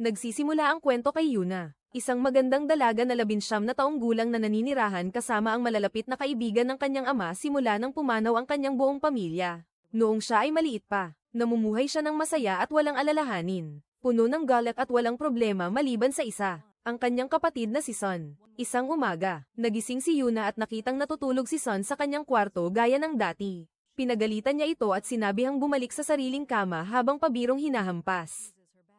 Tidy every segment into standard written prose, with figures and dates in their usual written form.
Nagsisimula ang kwento kay Yuna, isang magandang dalaga na 19 na taong gulang na naninirahan kasama ang malalapit na kaibigan ng kanyang ama simula nang pumanaw ang kanyang buong pamilya. Noong siya ay maliit pa, namumuhay siya ng masaya at walang alalahanin, puno ng galak at walang problema maliban sa isa, ang kanyang kapatid na si Son. Isang umaga, nagising si Yuna at nakitang natutulog si Son sa kanyang kwarto gaya ng dati. Pinagalitan niya ito at sinabihang bumalik sa sariling kama habang pabirong hinahampas.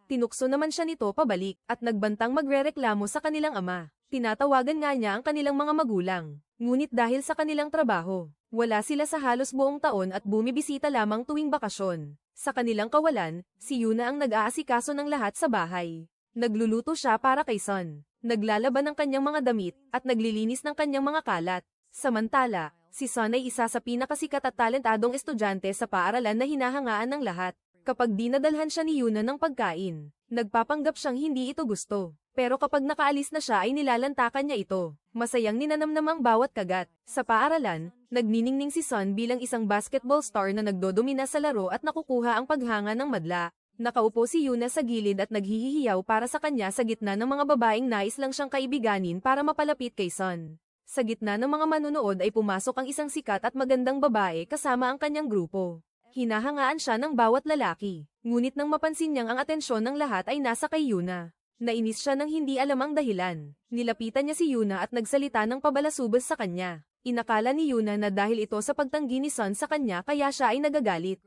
Tinukso naman siya nito pabalik, at nagbantang magrereklamo sa kanilang ama. Tinatawagan nga niya ang kanilang mga magulang. Ngunit dahil sa kanilang trabaho, wala sila sa halos buong taon at bumibisita lamang tuwing bakasyon. Sa kanilang kawalan, si Yuna ang nag-aasikaso ng lahat sa bahay. Nagluluto siya para kay Son. Naglalaban ng kanyang mga damit, at naglilinis ng kanyang mga kalat. Samantala, si Son ay isa sa pinakasikat at talentadong estudyante sa paaralan na hinahangaan ng lahat. Kapag dinadalhan siya ni Yuna ng pagkain, nagpapanggap siyang hindi ito gusto. Pero kapag nakaalis na siya ay nilalantakan niya ito. Masayang ninanamnam ang bawat kagat. Sa paaralan, nagniningning si Son bilang isang basketball star na nagdodomina sa laro at nakukuha ang paghanga ng madla. Nakaupo si Yuna sa gilid at naghihihiyaw para sa kanya sa gitna ng mga babaeng nais lang siyang kaibiganin para mapalapit kay Son. Sa gitna ng mga manunood ay pumasok ang isang sikat at magandang babae kasama ang kanyang grupo. Hinahangaan siya ng bawat lalaki, ngunit nang mapansin niyang ang atensyon ng lahat ay nasa kay Yuna. Nainis siya nang hindi alam ang dahilan. Nilapitan niya si Yuna at nagsalita ng pabalasubas sa kanya. Inakala ni Yuna na dahil ito sa pagtanggi ni Son sa kanya kaya siya ay nagagalit.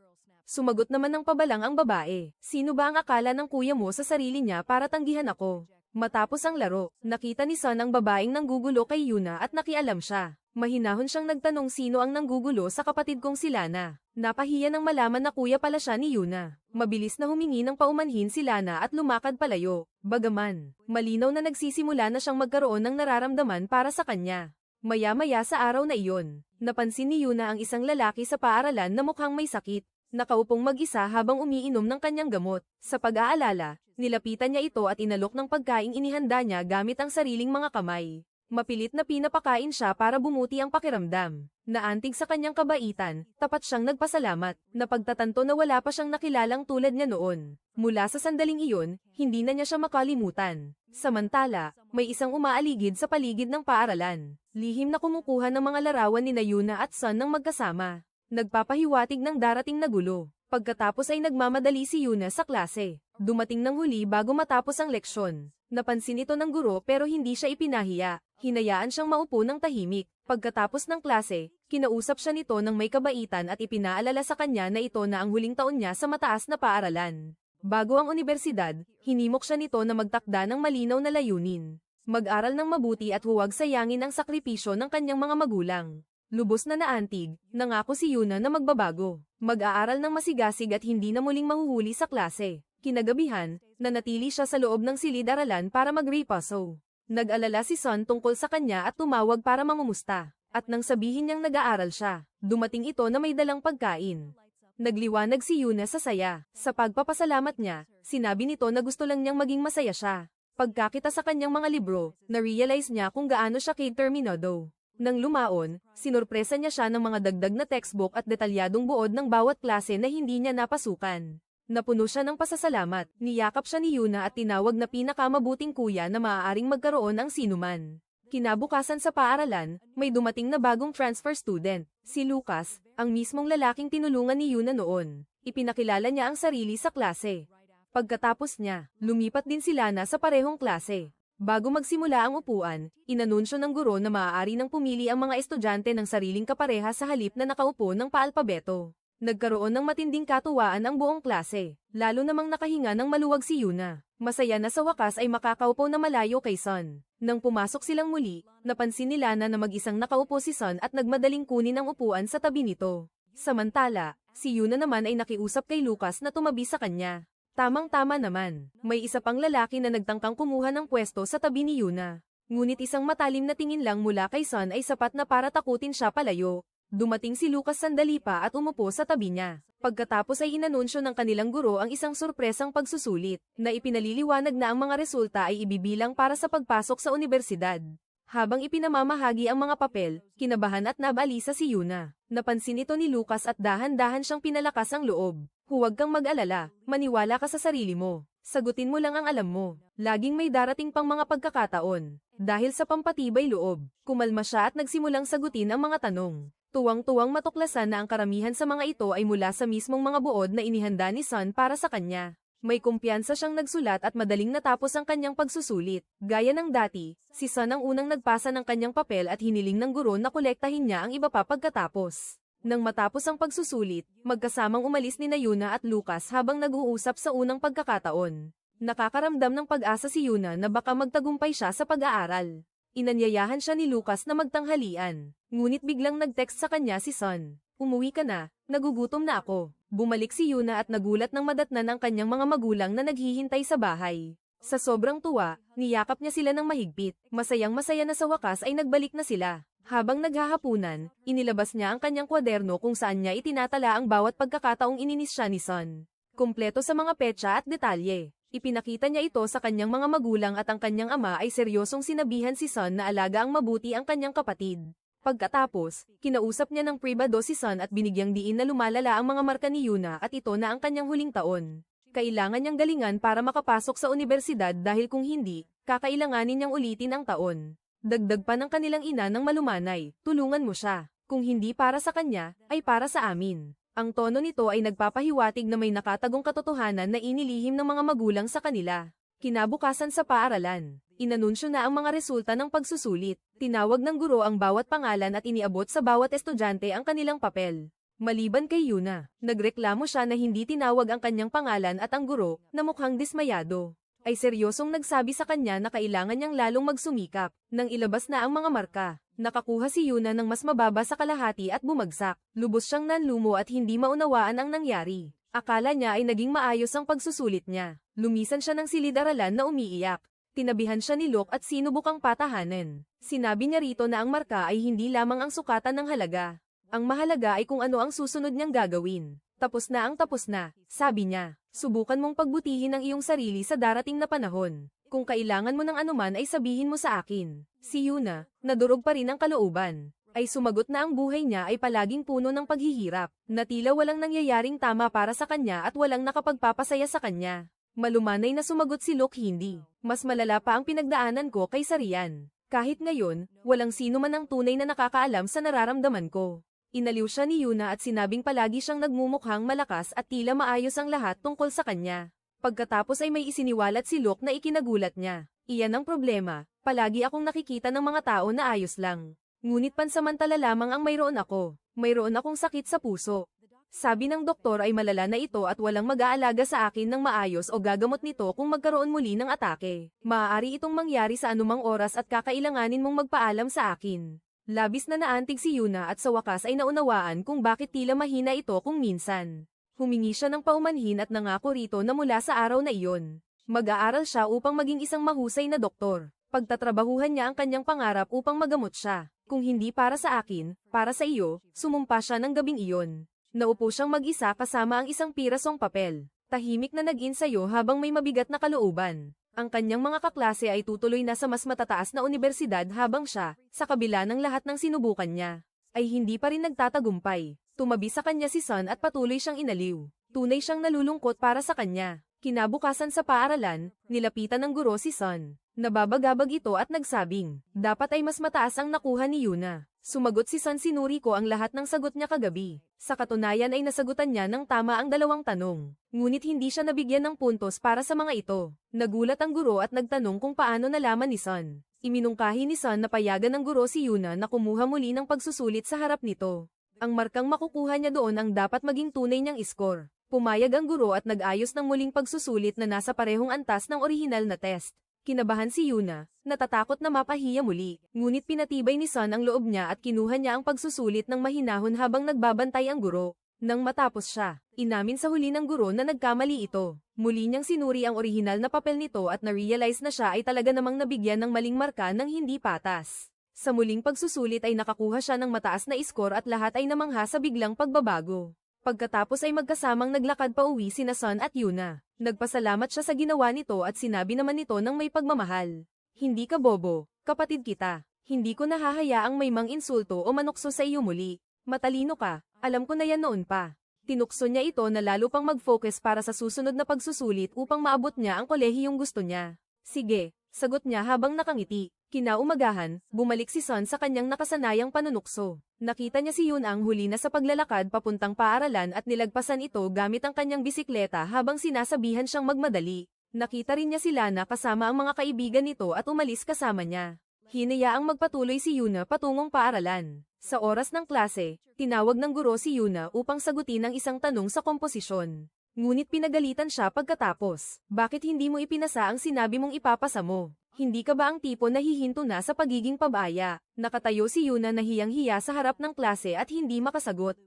Sumagot naman ng pabalang ang babae. Sino ba ang akala ng kuya mo sa sarili niya para tanggihan ako? Matapos ang laro, nakita ni Son ang babaeng nanggugulo kay Yuna at nakialam siya. Mahinahon siyang nagtanong sino ang nanggugulo sa kapatid kong si Lana. Napahiya nang malaman na kuya pala siya ni Yuna. Mabilis na humingi ng paumanhin si Lana at lumakad palayo. Bagaman, malinaw na nagsisimula na siyang magkaroon ng nararamdaman para sa kanya. Maya-maya sa araw na iyon, napansin ni Yuna ang isang lalaki sa paaralan na mukhang may sakit. Nakaupong mag-isa habang umiinom ng kanyang gamot. Sa pag-aalala, nilapitan niya ito at inalok ng pagkaing inihanda niya gamit ang sariling mga kamay. Mapilit na pinapakain siya para bumuti ang pakiramdam. Naantig sa kanyang kabaitan, tapat siyang nagpasalamat. Napagtatanto na wala pa siyang nakilalang tulad niya noon. Mula sa sandaling iyon, hindi na niya siya makalimutan. Samantala, may isang umaaligid sa paligid ng paaralan. Lihim na kumukuha ng mga larawan ni Yuna at Son ng magkasama. Nagpapahiwatig ng darating na gulo. Pagkatapos ay nagmamadali si Yuna sa klase. Dumating ng huli bago matapos ang leksyon. Napansin ito ng guro pero hindi siya ipinahiya. Hinayaan siyang maupo ng tahimik. Pagkatapos ng klase, kinausap siya nito ng may kabaitan at ipinaalala sa kanya na ito na ang huling taon niya sa mataas na paaralan. Bago ang unibersidad, hinimok siya nito na magtakda ng malinaw na layunin. Mag-aral ng mabuti at huwag sayangin ang sakripisyo ng kanyang mga magulang. Lubos na naantig, nangako si Yuna na magbabago. Mag-aaral ng masigasig at hindi na muling mahuhuli sa klase. Kinagabihan, nanatili siya sa loob ng silid-aralan para mag-repaso. Nag-alala si Son tungkol sa kanya at tumawag para mangumusta. At nang sabihin niyang nag-aaral siya, dumating ito na may dalang pagkain. Nagliwanag si Yuna sa saya. Sa pagpapasalamat niya, sinabi nito na gusto lang niyang maging masaya siya. Pagkakita sa kanyang mga libro, na-realize niya kung gaano siya determinado. Nang lumaon, sinurpresa niya siya ng mga dagdag na textbook at detalyadong buod ng bawat klase na hindi niya napasukan. Napuno siya ng pasasalamat, niyakap siya ni Yuna at tinawag na pinakamabuting kuya na maaaring magkaroon ang sinuman. Kinabukasan sa paaralan, may dumating na bagong transfer student, si Lucas, ang mismong lalaking tinulungan ni Yuna noon. Ipinakilala niya ang sarili sa klase. Pagkatapos niya, lumipat din si Lana sa parehong klase. Bago magsimula ang upuan, inanunsyo ng guro na maaari nang pumili ang mga estudyante ng sariling kapareha sa halip na nakaupo ng paalpabeto. Nagkaroon ng matinding katuwaan ang buong klase, lalo namang nakahinga ng maluwag si Yuna. Masaya na sa wakas ay makakaupo na malayo kay Son. Nang pumasok silang muli, napansin ni Lana na mag-isang nakaupo si Son at nagmadaling kunin ang upuan sa tabi nito. Samantala, si Yuna naman ay nakiusap kay Lucas na tumabi sa kanya. Tamang-tama naman, may isa pang lalaki na nagtangkang kumuha ng pwesto sa tabi ni Yuna. Ngunit isang matalim na tingin lang mula kay Son ay sapat na para takutin siya palayo. Dumating si Lucas sandali pa at umupo sa tabi niya. Pagkatapos ay inanunsyo ng kanilang guro ang isang sorpresang pagsusulit, na ipinaliliwanag na ang mga resulta ay ibibilang para sa pagpasok sa unibersidad. Habang ipinamamahagi ang mga papel, kinabahan at nabalisa si Yuna. Napansin ito ni Lucas at dahan-dahan siyang pinalakas ang loob. Huwag kang mag-alala, maniwala ka sa sarili mo. Sagutin mo lang ang alam mo. Laging may darating pang mga pagkakataon. Dahil sa pampatibay loob, kumalma siya at nagsimulang sagutin ang mga tanong. Tuwang-tuwang matuklasan na ang karamihan sa mga ito ay mula sa mismong mga buod na inihanda ni Sun para sa kanya. May kumpiyansa siyang nagsulat at madaling natapos ang kanyang pagsusulit. Gaya ng dati, si Sun ang unang nagpasa ng kanyang papel at hiniling ng guro na kolektahin niya ang iba pa pagkatapos. Nang matapos ang pagsusulit, magkasamang umalis ni Yuna at Lucas habang nag-uusap sa unang pagkakataon. Nakakaramdam ng pag-asa si Yuna na baka magtagumpay siya sa pag-aaral. Inanyayahan siya ni Lucas na magtanghalian. Ngunit biglang nag-text sa kanya si Sun. Umuwi ka na, nagugutom na ako. Bumalik si Yuna at nagulat nang madatnan ang kanyang mga magulang na naghihintay sa bahay. Sa sobrang tuwa, niyakap niya sila ng mahigpit. Masayang-masaya na sa wakas ay nagbalik na sila. Habang naghahapunan, inilabas niya ang kanyang kwaderno kung saan niya itinatala ang bawat pagkakataong ininis siya ni Sun. Kumpleto sa mga petsa at detalye. Ipinakita niya ito sa kanyang mga magulang at ang kanyang ama ay seryosong sinabihan si Sun na alaga ang mabuti ang kanyang kapatid. Pagkatapos, kinausap niya ng pribado si Sun at binigyang diin na lumalala ang mga marka ni Yuna at ito na ang kanyang huling taon. Kailangan niyang galingan para makapasok sa unibersidad dahil kung hindi, kakailanganin niyang ulitin ang taon. Dagdag pa ng kanilang ina ng malumanay, tulungan mo siya. Kung hindi para sa kanya, ay para sa amin. Ang tono nito ay nagpapahiwatig na may nakatagong katotohanan na inilihim ng mga magulang sa kanila. Kinabukasan sa paaralan, inanunsyo na ang mga resulta ng pagsusulit. Tinawag ng guro ang bawat pangalan at iniabot sa bawat estudyante ang kanilang papel. Maliban kay Yuna, nagreklamo siya na hindi tinawag ang kanyang pangalan at ang guro, na mukhang dismayado, ay seryosong nagsabi sa kanya na kailangan niyang lalong magsumikap. Nang ilabas na ang mga marka, nakakuha si Yuna ng mas mababa sa kalahati at bumagsak. Lubos siyang nanlumo at hindi maunawaan ang nangyari. Akala niya ay naging maayos ang pagsusulit niya. Lumisan siya ng silid-aralan na umiiyak. Tinabihan siya ni Luke at sinubukang patahanan. Sinabi niya rito na ang marka ay hindi lamang ang sukatan ng halaga. Ang mahalaga ay kung ano ang susunod niyang gagawin. Tapos na, sabi niya. Subukan mong pagbutihin ang iyong sarili sa darating na panahon. Kung kailangan mo ng anuman ay sabihin mo sa akin. Si Yuna, nadurog pa rin ang kalooban, ay sumagot na ang buhay niya ay palaging puno ng paghihirap, na tila walang nangyayaring tama para sa kanya at walang nakapagpapasaya sa kanya. Malumanay na sumagot si Luke, hindi. Mas malala pa ang pinagdaanan ko kaysa riyan. Kahit ngayon, walang sino man ang tunay na nakakaalam sa nararamdaman ko. Inaliw siya ni Yuna at sinabing palagi siyang nagmumukhang malakas at tila maayos ang lahat tungkol sa kanya. Pagkatapos ay may isiniwalat si Luke na ikinagulat niya. Iyan ang problema, palagi akong nakikita ng mga tao na ayos lang. Ngunit pansamantala lamang ang mayroon ako. Mayroon akong sakit sa puso. Sabi ng doktor ay malala na ito at walang mag-aalaga sa akin ng maayos o gagamot nito kung magkaroon muli ng atake. Maaari itong mangyari sa anumang oras at kakailanganin mong magpaalam sa akin. Labis na naantig si Yuna at sa wakas ay naunawaan kung bakit tila mahina ito kung minsan. Humingi siya ng paumanhin at nangako rito na mula sa araw na iyon, mag-aaral siya upang maging isang mahusay na doktor. Pagtatrabahuhan niya ang kanyang pangarap upang magamot siya. Kung hindi para sa akin, para sa iyo, sumumpa siya ng gabing iyon. Naupo siyang mag-isa kasama ang isang pirasong papel. Tahimik na nag-insayo habang may mabigat na kalooban. Ang kanyang mga kaklase ay tutuloy na sa mas matataas na universidad habang siya, sa kabila ng lahat ng sinubukan niya, ay hindi pa rin nagtatagumpay. Tumabi sa kanya si Sun at patuloy siyang inaliw. Tunay siyang nalulungkot para sa kanya. Kinabukasan sa paaralan, nilapitan ng guro si Sun. Nababagabag ito at nagsabing, dapat ay mas mataas ang nakuha ni Yuna. Sumagot si Sun, sinuri ko ang lahat ng sagot niya kagabi. Sa katunayan ay nasagutan niya ng tama ang 2 tanong. Ngunit hindi siya nabigyan ng puntos para sa mga ito. Nagulat ang guro at nagtanong kung paano nalaman ni Sun. Iminungkahi ni Sun na payagan ng guro si Yuna na kumuha muli ng pagsusulit sa harap nito. Ang markang makukuha niya doon ang dapat maging tunay niyang score. Pumayag ang guro at nag-ayos ng muling pagsusulit na nasa parehong antas ng orihinal na test. Kinabahan si Yuna, natatakot na mapahiya muli, ngunit pinatibay ni Sun ang loob niya at kinuha niya ang pagsusulit ng mahinahon habang nagbabantay ang guro. Nang matapos siya, inamin sa huli ng guro na nagkamali ito. Muli niyang sinuri ang orihinal na papel nito at na-realize na siya ay talaga namang nabigyan ng maling marka ng hindi patas. Sa muling pagsusulit ay nakakuha siya ng mataas na score at lahat ay namangha sa biglang pagbabago. Pagkatapos ay magkasamang naglakad pa uwi sina Sun at Yuna. Nagpasalamat siya sa ginawa nito at sinabi naman nito ng may pagmamahal. Hindi ka bobo, kapatid kita. Hindi ko nahahayaang may mang-insulto o manukso sa iyo muli. Matalino ka, alam ko na yan noon pa. Tinukso niya ito na lalo pang mag-focus para sa susunod na pagsusulit upang maabot niya ang kolehiyong gusto niya. Sige, sagot niya habang nakangiti. Kinaumagahan, bumalik si Son sa kanyang nakasanayang panunukso. Nakita niya si Yun ang huli na sa paglalakad papuntang paaralan at nilagpasan ito gamit ang kanyang bisikleta habang sinasabihan siyang magmadali. Nakita rin niya si Lana kasama ang mga kaibigan nito at umalis kasama niya. Hinayaang magpatuloy si Yuna patungong paaralan. Sa oras ng klase, tinawag ng guro si Yuna upang sagutin ang isang tanong sa komposisyon. Ngunit pinagalitan siya pagkatapos. Bakit hindi mo ipinasa ang sinabi mong ipapasa mo? Hindi ka ba ang tipo na hihinto na sa pagiging pabaya? Nakatayo si Yuna na hiyang-hiya sa harap ng klase at hindi makasagot.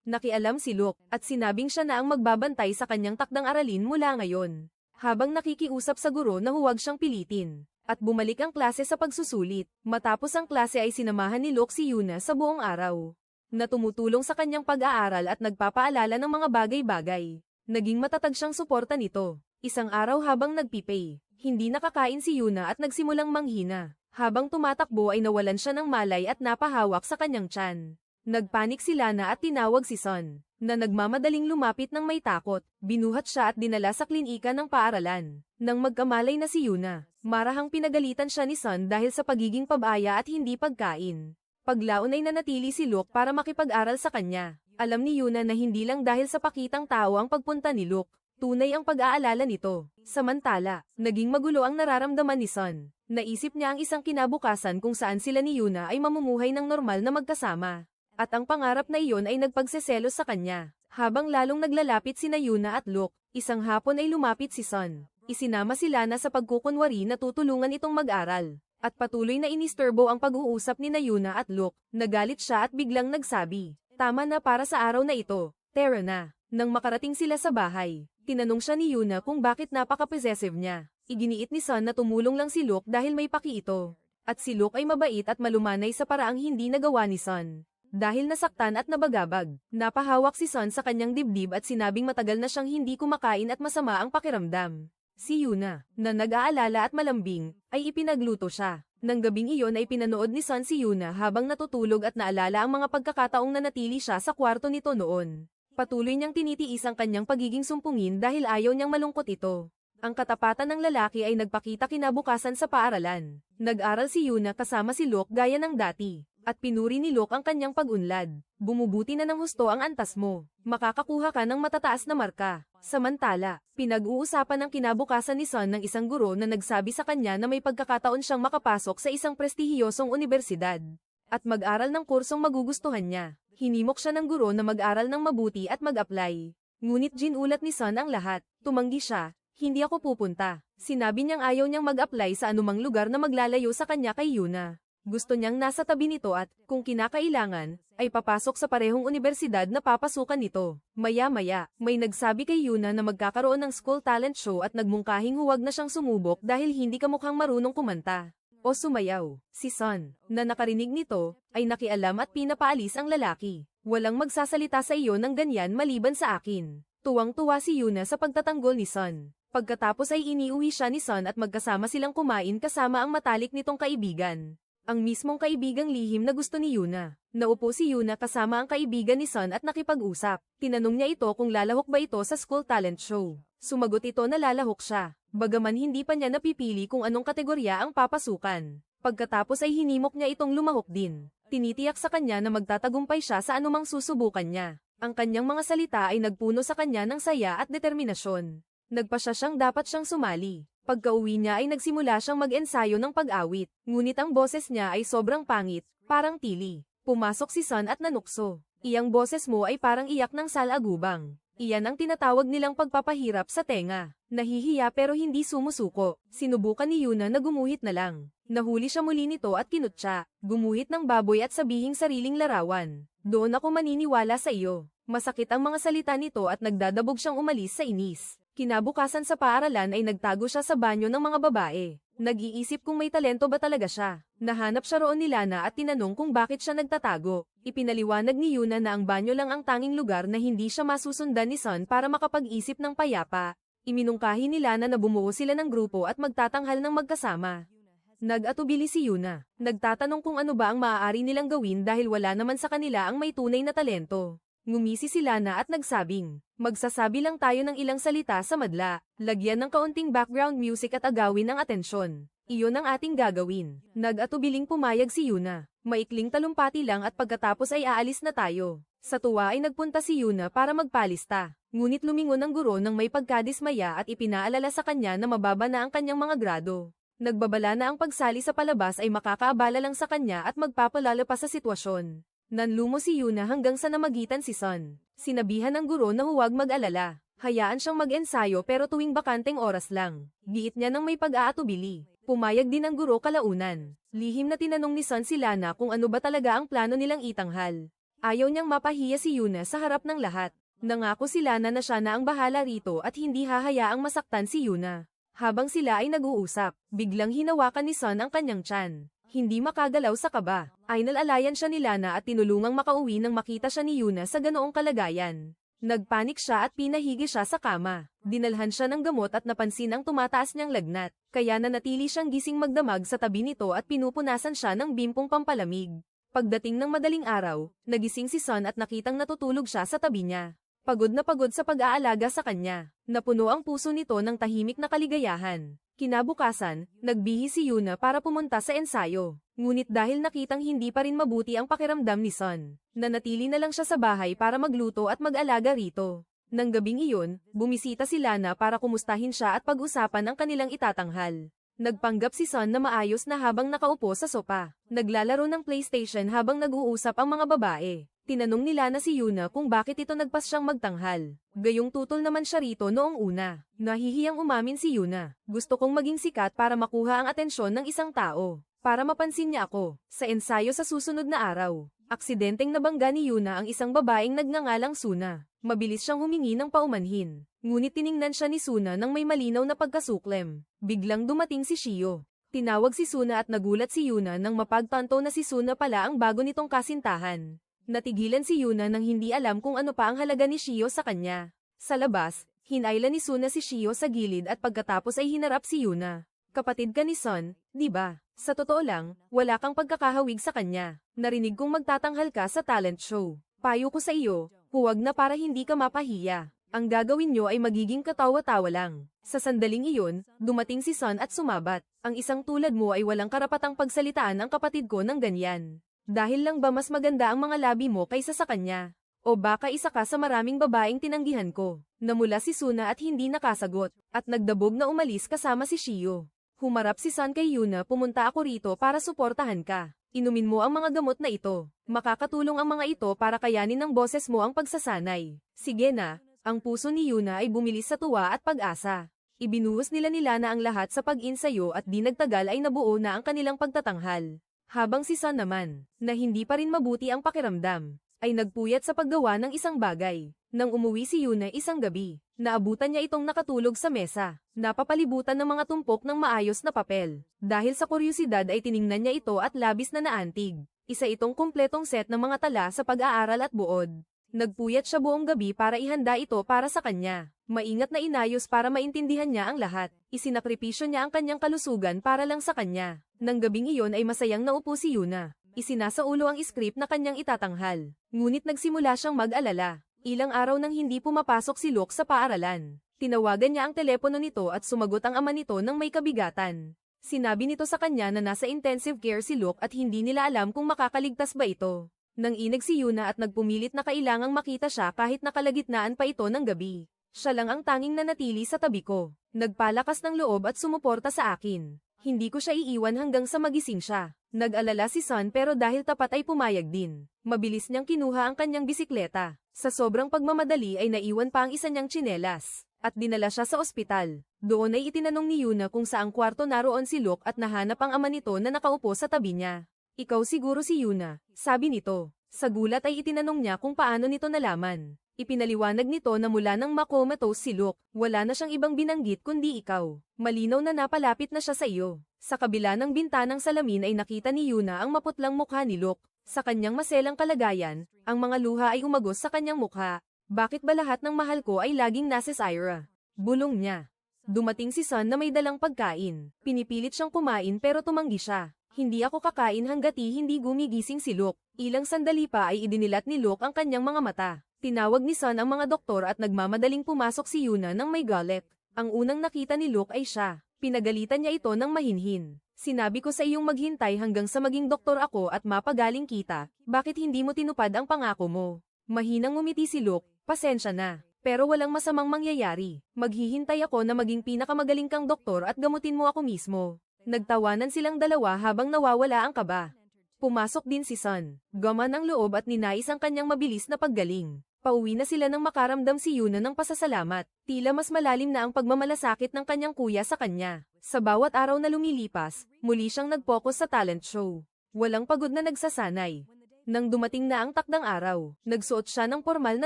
Nakialam si Luke at sinabing siya na ang magbabantay sa kanyang takdang aralin mula ngayon. Habang nakikiusap sa guro na huwag siyang pilitin. At bumalik ang klase sa pagsusulit. Matapos ang klase ay sinamahan ni Luke si Yuna sa buong araw. Na tumutulong sa kanyang pag-aaral at nagpapaalala ng mga bagay-bagay. Naging matatag siyang suporta nito. Isang araw habang nagpipay. Hindi nakakain si Yuna at nagsimulang manghina. Habang tumatakbo ay nawalan siya ng malay at napahawak sa kanyang tiyan. Nagpanik si Lana at tinawag si Son, na nagmamadaling lumapit ng may takot. Binuhat siya at dinala sa klinika ng paaralan. Nang magkamalay na si Yuna, marahang pinagalitan siya ni Son dahil sa pagiging pabaya at hindi pagkain. Paglaon ay nanatili si Luke para makipag-aral sa kanya. Alam ni Yuna na hindi lang dahil sa pakitang tao ang pagpunta ni Luke. Tunay ang pag-aalala nito. Samantala, naging magulo ang nararamdaman ni Son. Naisip niya ang isang kinabukasan kung saan sila ni Yuna ay mamumuhay ng normal na magkasama. At ang pangarap na iyon ay nagpagseselos sa kanya. Habang lalong naglalapit sina Yuna at Luke, isang hapon ay lumapit si Son. Isinama si Lana sa pagkukunwari na tutulungan itong mag-aral. At patuloy na inisturbo ang pag-uusap ni Yuna at Luke. Nagalit siya at biglang nagsabi, "Tama na para sa araw na ito, tara na." Nang makarating sila sa bahay, tinanong siya ni Yuna kung bakit napaka-possessive niya. Iginiit ni Son na tumulong lang si Luke dahil may paki ito. At si Luke ay mabait at malumanay sa paraang hindi nagawa ni Son. Dahil nasaktan at nabagabag, napahawak si Son sa kanyang dibdib at sinabing matagal na siyang hindi kumakain at masama ang pakiramdam. Si Yuna, na nag-aalala at malambing, ay ipinagluto siya. Nang gabing iyon ay pinanood ni Son si Yuna habang natutulog at naalala ang mga pagkakataong nanatili siya sa kwarto nito noon. Patuloy niyang tinitiis ang kanyang pagiging sumpungin dahil ayaw niyang malungkot ito. Ang katapatan ng lalaki ay nagpakita kinabukasan sa paaralan. Nag-aral si Yuna kasama si Luke gaya ng dati. At pinuri ni Luke ang kanyang pag-unlad. Bumubuti na ng husto ang antas mo. Makakakuha ka ng matataas na marka. Samantala, pinag-uusapan ng kinabukasan ni Son ng isang guro na nagsabi sa kanya na may pagkakataon siyang makapasok sa isang prestihiyosong unibersidad. At mag-aral ng kursong magugustuhan niya. Hinimok siya ng guro na mag-aral ng mabuti at mag-apply. Ngunit ginulat ni Son ang lahat. Tumanggi siya. Hindi ako pupunta. Sinabi niyang ayaw niyang mag-apply sa anumang lugar na maglalayo sa kanya kay Yuna. Gusto niyang nasa tabi nito at, kung kinakailangan, ay papasok sa parehong unibersidad na papasukan nito. Maya-maya, may nagsabi kay Yuna na magkakaroon ng school talent show at nagmungkahing huwag na siyang sumubok dahil hindi ka mukhang marunong kumanta o sumayaw. Si Son, na nakarinig nito, ay nakialam at pinapaalis ang lalaki. Walang magsasalita sa iyo ng ganyan maliban sa akin. Tuwang-tuwa si Yuna sa pagtatanggol ni Son. Pagkatapos ay iniuwi siya ni Son at magkasama silang kumain kasama ang matalik nitong kaibigan. Ang mismong kaibigang lihim na gusto ni Yuna. Naupo si Yuna kasama ang kaibigan ni Son at nakipag-usap. Tinanong niya ito kung lalahok ba ito sa school talent show. Sumagot ito na lalahok siya. Bagaman hindi pa niya napipili kung anong kategorya ang papasukan. Pagkatapos ay hinimok niya itong lumahok din. Tinitiyak sa kanya na magtatagumpay siya sa anumang susubukan niya. Ang kanyang mga salita ay nagpuno sa kanya ng saya at determinasyon. Nagpasya siyang dapat siyang sumali. Pagka-uwi niya ay nagsimula siyang mag-ensayo ng pag-awit. Ngunit ang boses niya ay sobrang pangit, parang tili. Pumasok si Son at nanukso. Iyang boses mo ay parang iyak ng salagubang. Iyan ang tinatawag nilang pagpapahirap sa tenga. Nahihiya pero hindi sumusuko. Sinubukan ni Yuna na gumuhit na lang. Nahuli siya muli nito at kinutya. Gumuhit ng baboy at sabihing sariling larawan. Doon ako maniniwala sa iyo. Masakit ang mga salita nito at nagdadabog siyang umalis sa inis. Kinabukasan sa paaralan ay nagtago siya sa banyo ng mga babae. Nag-iisip kung may talento ba talaga siya. Nahanap siya roon ni Lana at tinanong kung bakit siya nagtatago. Ipinaliwanag ni Yuna na ang banyo lang ang tanging lugar na hindi siya masusundan ni Son para makapag-isip ng payapa. Iminungkahi ni Lana na bumuo sila ng grupo at magtatanghal ng magkasama. Nag-atubili si Yuna. Nagtatanong kung ano ba ang maaari nilang gawin dahil wala naman sa kanila ang may tunay na talento. Ngumisi si Lana at nagsabing, magsasabi lang tayo ng ilang salita sa madla, lagyan ng kaunting background music at agawin ang atensyon. Iyon ang ating gagawin. Nag-atubiling pumayag si Yuna. Maikling talumpati lang at pagkatapos ay aalis na tayo. Sa tuwa ay nagpunta si Yuna para magpalista. Ngunit lumingon ang guro nang may pagkadismaya at ipinaalala sa kanya na mababa na ang kanyang mga grado. Nagbabala na ang pagsali sa palabas ay makakaabala lang sa kanya at magpapalala pa sa sitwasyon. Nanlumo si Yuna hanggang sa namagitan si Sun. Sinabihan ng guro na huwag mag-alala. Hayaan siyang mag-ensayo pero tuwing bakanteng oras lang. Giit niya nang may pag-aatubili. Pumayag din ang guro kalaunan. Lihim na tinanong ni Sun si Lana kung ano ba talaga ang plano nilang itanghal. Ayaw niyang mapahiya si Yuna sa harap ng lahat. Nangako si Lana na siya na ang bahala rito at hindi hahayaang masaktan si Yuna. Habang sila ay nag-uusap, biglang hinawakan ni Sun ang kanyang tiyan. Hindi makagalaw sa kaba, ay nalalayan siya ni Lana at tinulungang makauwi nang makita siya ni Yuna sa ganoong kalagayan. Nagpanik siya at pinahigi siya sa kama. Dinalhan siya ng gamot at napansin ang tumataas niyang lagnat, kaya nanatili siyang gising magdamag sa tabi nito at pinupunasan siya ng bimpong pampalamig. Pagdating ng madaling araw, nagising si Sun at nakitang natutulog siya sa tabi niya. Pagod na pagod sa pag-aalaga sa kanya, napuno ang puso nito ng tahimik na kaligayahan. Kinabukasan, nagbihis si Yuna para pumunta sa ensayo. Ngunit dahil nakitang hindi pa rin mabuti ang pakiramdam ni Sun, nanatili na lang siya sa bahay para magluto at mag-alaga rito. Nang gabing iyon, bumisita si Lana para kumustahin siya at pag-usapan ang kanilang itatanghal. Nagpanggap si Sun na maayos na habang nakaupo sa sopa. Naglalaro ng PlayStation habang nag-uusap ang mga babae. Tinanong ni Lana si Yuna kung bakit ito nagpas siyang magtanghal. Gayong tutol naman siya rito noong una. Nahihiyang umamin si Yuna. Gusto kong maging sikat para makuha ang atensyon ng isang tao. Para mapansin niya ako. Sa ensayo sa susunod na araw, aksidenteng nabangga ni Yuna ang isang babaeng nagngangalang Suna. Mabilis siyang humingi ng paumanhin. Ngunit tiningnan siya ni Suna nang may malinaw na pagkasuklem. Biglang dumating si Shio. Tinawag si Suna at nagulat si Yuna nang mapagtanto na si Suna pala ang bago nitong kasintahan. Natigilan si Yuna nang hindi alam kung ano pa ang halaga ni Shio sa kanya. Sa labas, hinayla ni Suna si Shio sa gilid at pagkatapos ay hinarap si Yuna. Kapatid ka ni Sun, di ba? Sa totoo lang, wala kang pagkakahawig sa kanya. Narinig kong magtatanghal ka sa talent show. Payo ko sa iyo, huwag na para hindi ka mapahiya. Ang gagawin nyo ay magiging katawa-tawa lang. Sa sandaling iyon, dumating si Sun at sumabat. Ang isang tulad mo ay walang karapatang pagsalitaan ang kapatid ko ng ganyan. Dahil lang ba mas maganda ang mga labi mo kaysa sa kanya? O baka isa ka sa maraming babaeng tinanggihan ko? Namula si Suna at hindi nakasagot, at nagdabog na umalis kasama si Shio. Humarap si Sun kay Yuna, pumunta ako rito para suportahan ka. Inumin mo ang mga gamot na ito. Makakatulong ang mga ito para kayanin ng boses mo ang pagsasanay. Sige na, ang puso ni Yuna ay bumilis sa tuwa at pag-asa. Ibinuhos nila na ang lahat sa pag-insayo at di nagtagal ay nabuo na ang kanilang pagtatanghal. Habang si Sun naman, na hindi pa rin mabuti ang pakiramdam, ay nagpuyat sa paggawa ng isang bagay. Nang umuwi si Yuna isang gabi, naabutan niya itong nakatulog sa mesa, napapalibutan ng mga tumpok ng maayos na papel. Dahil sa kuryosidad ay tiningnan niya ito at labis na naantig. Isa itong kumpletong set ng mga tala sa pag-aaral at buod. Nagpuyat siya buong gabi para ihanda ito para sa kanya. Maingat na inayos para maintindihan niya ang lahat. Isinakripisyo niya ang kanyang kalusugan para lang sa kanya. Nang gabing iyon ay masayang naupo si Yuna. Isinasaulo ang script na kanyang itatanghal. Ngunit nagsimula siyang mag-alala. Ilang araw nang hindi pumapasok si Luke sa paaralan. Tinawagan niya ang telepono nito at sumagot ang ama nito ng may kabigatan. Sinabi nito sa kanya na nasa intensive care si Luke at hindi nila alam kung makakaligtas ba ito. Nang inag si Yuna at nagpumilit na kailangang makita siya kahit nakalagitnaan pa ito ng gabi. Siya lang ang tanging nanatili sa tabi ko. Nagpalakas ng loob at sumuporta sa akin. Hindi ko siya iiwan hanggang sa magising siya. Nag-alala si Sun pero dahil tapat ay pumayag din. Mabilis niyang kinuha ang kanyang bisikleta. Sa sobrang pagmamadali ay naiwan pa ang isa niyang tsinelas. At dinala siya sa ospital. Doon ay itinanong ni Yuna kung saang kwarto naroon si Luke at nahanap ang ama nito na nakaupo sa tabi niya. Ikaw siguro si Yuna, sabi nito. Sa gulat ay itinanong niya kung paano nito nalaman. Ipinaliwanag nito na mula nang makomatose si Luke, wala na siyang ibang binanggit kundi ikaw. Malinaw na napalapit na siya sa iyo. Sa kabila ng bintanang salamin ay nakita ni Yuna ang maputlang mukha ni Luke. Sa kanyang maselang kalagayan, ang mga luha ay umagos sa kanyang mukha. Bakit ba lahat ng mahal ko ay laging nasa Syra? Bulong niya. Dumating si Sun na may dalang pagkain. Pinipilit siyang kumain pero tumanggi siya. Hindi ako kakain hanggati hindi gumigising si Luke. Ilang sandali pa ay idinilat ni Luke ang kanyang mga mata. Tinawag ni Sun ang mga doktor at nagmamadaling pumasok si Yuna nang may galit. Ang unang nakita ni Luke ay siya. Pinagalitan niya ito ng mahinhin. Sinabi ko sa iyong maghintay hanggang sa maging doktor ako at mapagaling kita, bakit hindi mo tinupad ang pangako mo? Mahinang ngumiti si Luke, pasensya na. Pero walang masamang mangyayari. Maghihintay ako na maging pinakamagaling kang doktor at gamutin mo ako mismo. Nagtawanan silang dalawa habang nawawala ang kaba. Pumasok din si Sun. Gaman ang loob at ninais ang kanyang mabilis na paggaling. Pauwi na sila nang makaramdam si Yuna ng pasasalamat. Tila mas malalim na ang pagmamalasakit ng kanyang kuya sa kanya. Sa bawat araw na lumilipas, muli siyang nag-focus sa talent show. Walang pagod na nagsasanay. Nang dumating na ang takdang araw, nagsuot siya ng formal na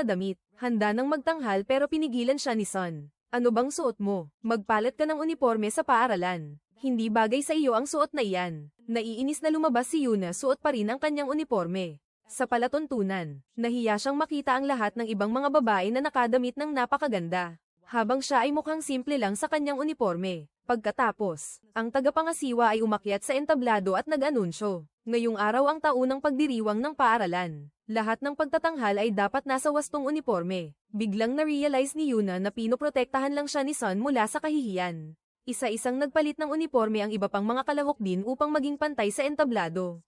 damit. Handa nang magtanghal pero pinigilan siya ni Sun. Ano bang suot mo? Magpalit ka ng uniforme sa paaralan. Hindi bagay sa iyo ang suot na iyan. Naiinis na lumabas si Yuna, suot pa rin ang kanyang uniforme. Sa palatuntunan, nahiya siyang makita ang lahat ng ibang mga babae na nakadamit ng napakaganda. Habang siya ay mukhang simple lang sa kanyang uniforme. Pagkatapos, ang tagapangasiwa ay umakyat sa entablado at nag-anunsyo. Ngayong araw ang taunang pagdiriwang ng paaralan. Lahat ng pagtatanghal ay dapat nasa wastong uniforme. Biglang na-realize ni Yuna na pinoprotektahan lang siya ni Sun mula sa kahihiyan. Isa-isang nagpalit ng uniforme ang iba pang mga kalahok din upang maging pantay sa entablado.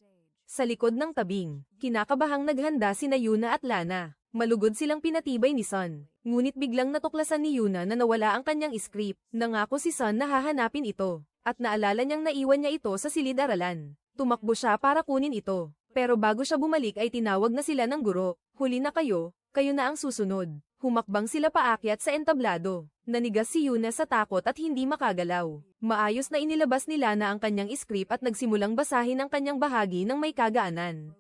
Sa likod ng tabing, kinakabahang naghanda sina Yuna at Lana. Malugod silang pinatibay ni Sun. Ngunit biglang natuklasan ni Yuna na nawala ang kanyang script. Nangako si Sun na hahanapin ito. At naalala niyang naiwan niya ito sa silid-aralan. Tumakbo siya para kunin ito. Pero bago siya bumalik ay tinawag na sila ng guro. Huli na kayo na ang susunod. Humakbang sila paakyat sa entablado. Nanigas si Yuna sa takot at hindi makagalaw. Maayos na inilabas ni Lana ang kanyang script at nagsimulang basahin ang kanyang bahagi ng may kagaanan.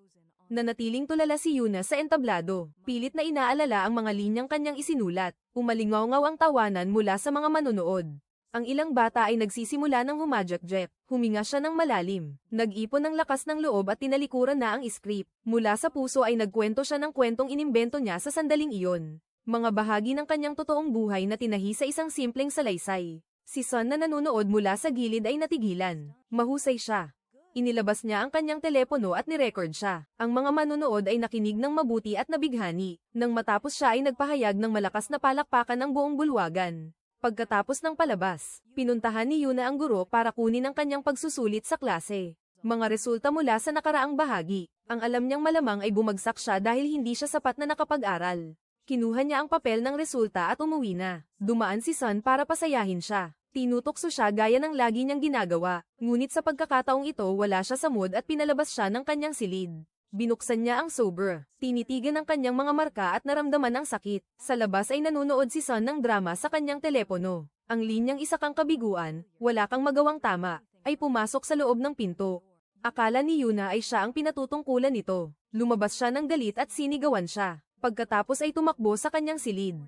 Nanatiling tulala si Yuna sa entablado. Pilit na inaalala ang mga linyang kanyang isinulat. Umalingaw-ngaw ang tawanan mula sa mga manonood. Ang ilang bata ay nagsisimula ng humadyak-jak. Huminga siya ng malalim. Nag-ipon ng lakas ng loob at tinalikuran na ang script. Mula sa puso ay nagkwento siya ng kwentong inimbento niya sa sandaling iyon. Mga bahagi ng kanyang totoong buhay na tinahi sa isang simpleng salaysay. Si Sun na nanonood mula sa gilid ay natigilan. Mahusay siya. Inilabas niya ang kanyang telepono at nirecord siya. Ang mga manonood ay nakinig ng mabuti at nabighani. Nang matapos siya ay nagpahayag ng malakas na palakpakan ng buong bulwagan. Pagkatapos ng palabas, pinuntahan ni Yuna ang guro para kunin ang kanyang pagsusulit sa klase. Mga resulta mula sa nakaraang bahagi. Ang alam niyang malamang ay bumagsak siya dahil hindi siya sapat na nakapag-aral. Kinuha niya ang papel ng resulta at umuwi na. Dumaan si Sun para pasayahin siya. Tinutokso siya gaya ng lagi niyang ginagawa. Ngunit sa pagkakataong ito wala siya sa mood at pinalabas siya ng kanyang silid. Binuksan niya ang sober. Tinitigan ang kanyang mga marka at naramdaman ang sakit. Sa labas ay nanonood si Sun ng drama sa kanyang telepono. Ang linyang isa kang kabiguan, wala kang magawang tama, ay pumasok sa loob ng pinto. Akala ni Yuna ay siya ang pinatutungkulan nito. Lumabas siya ng galit at sinigawan siya. Pagkatapos ay tumakbo sa kanyang silid.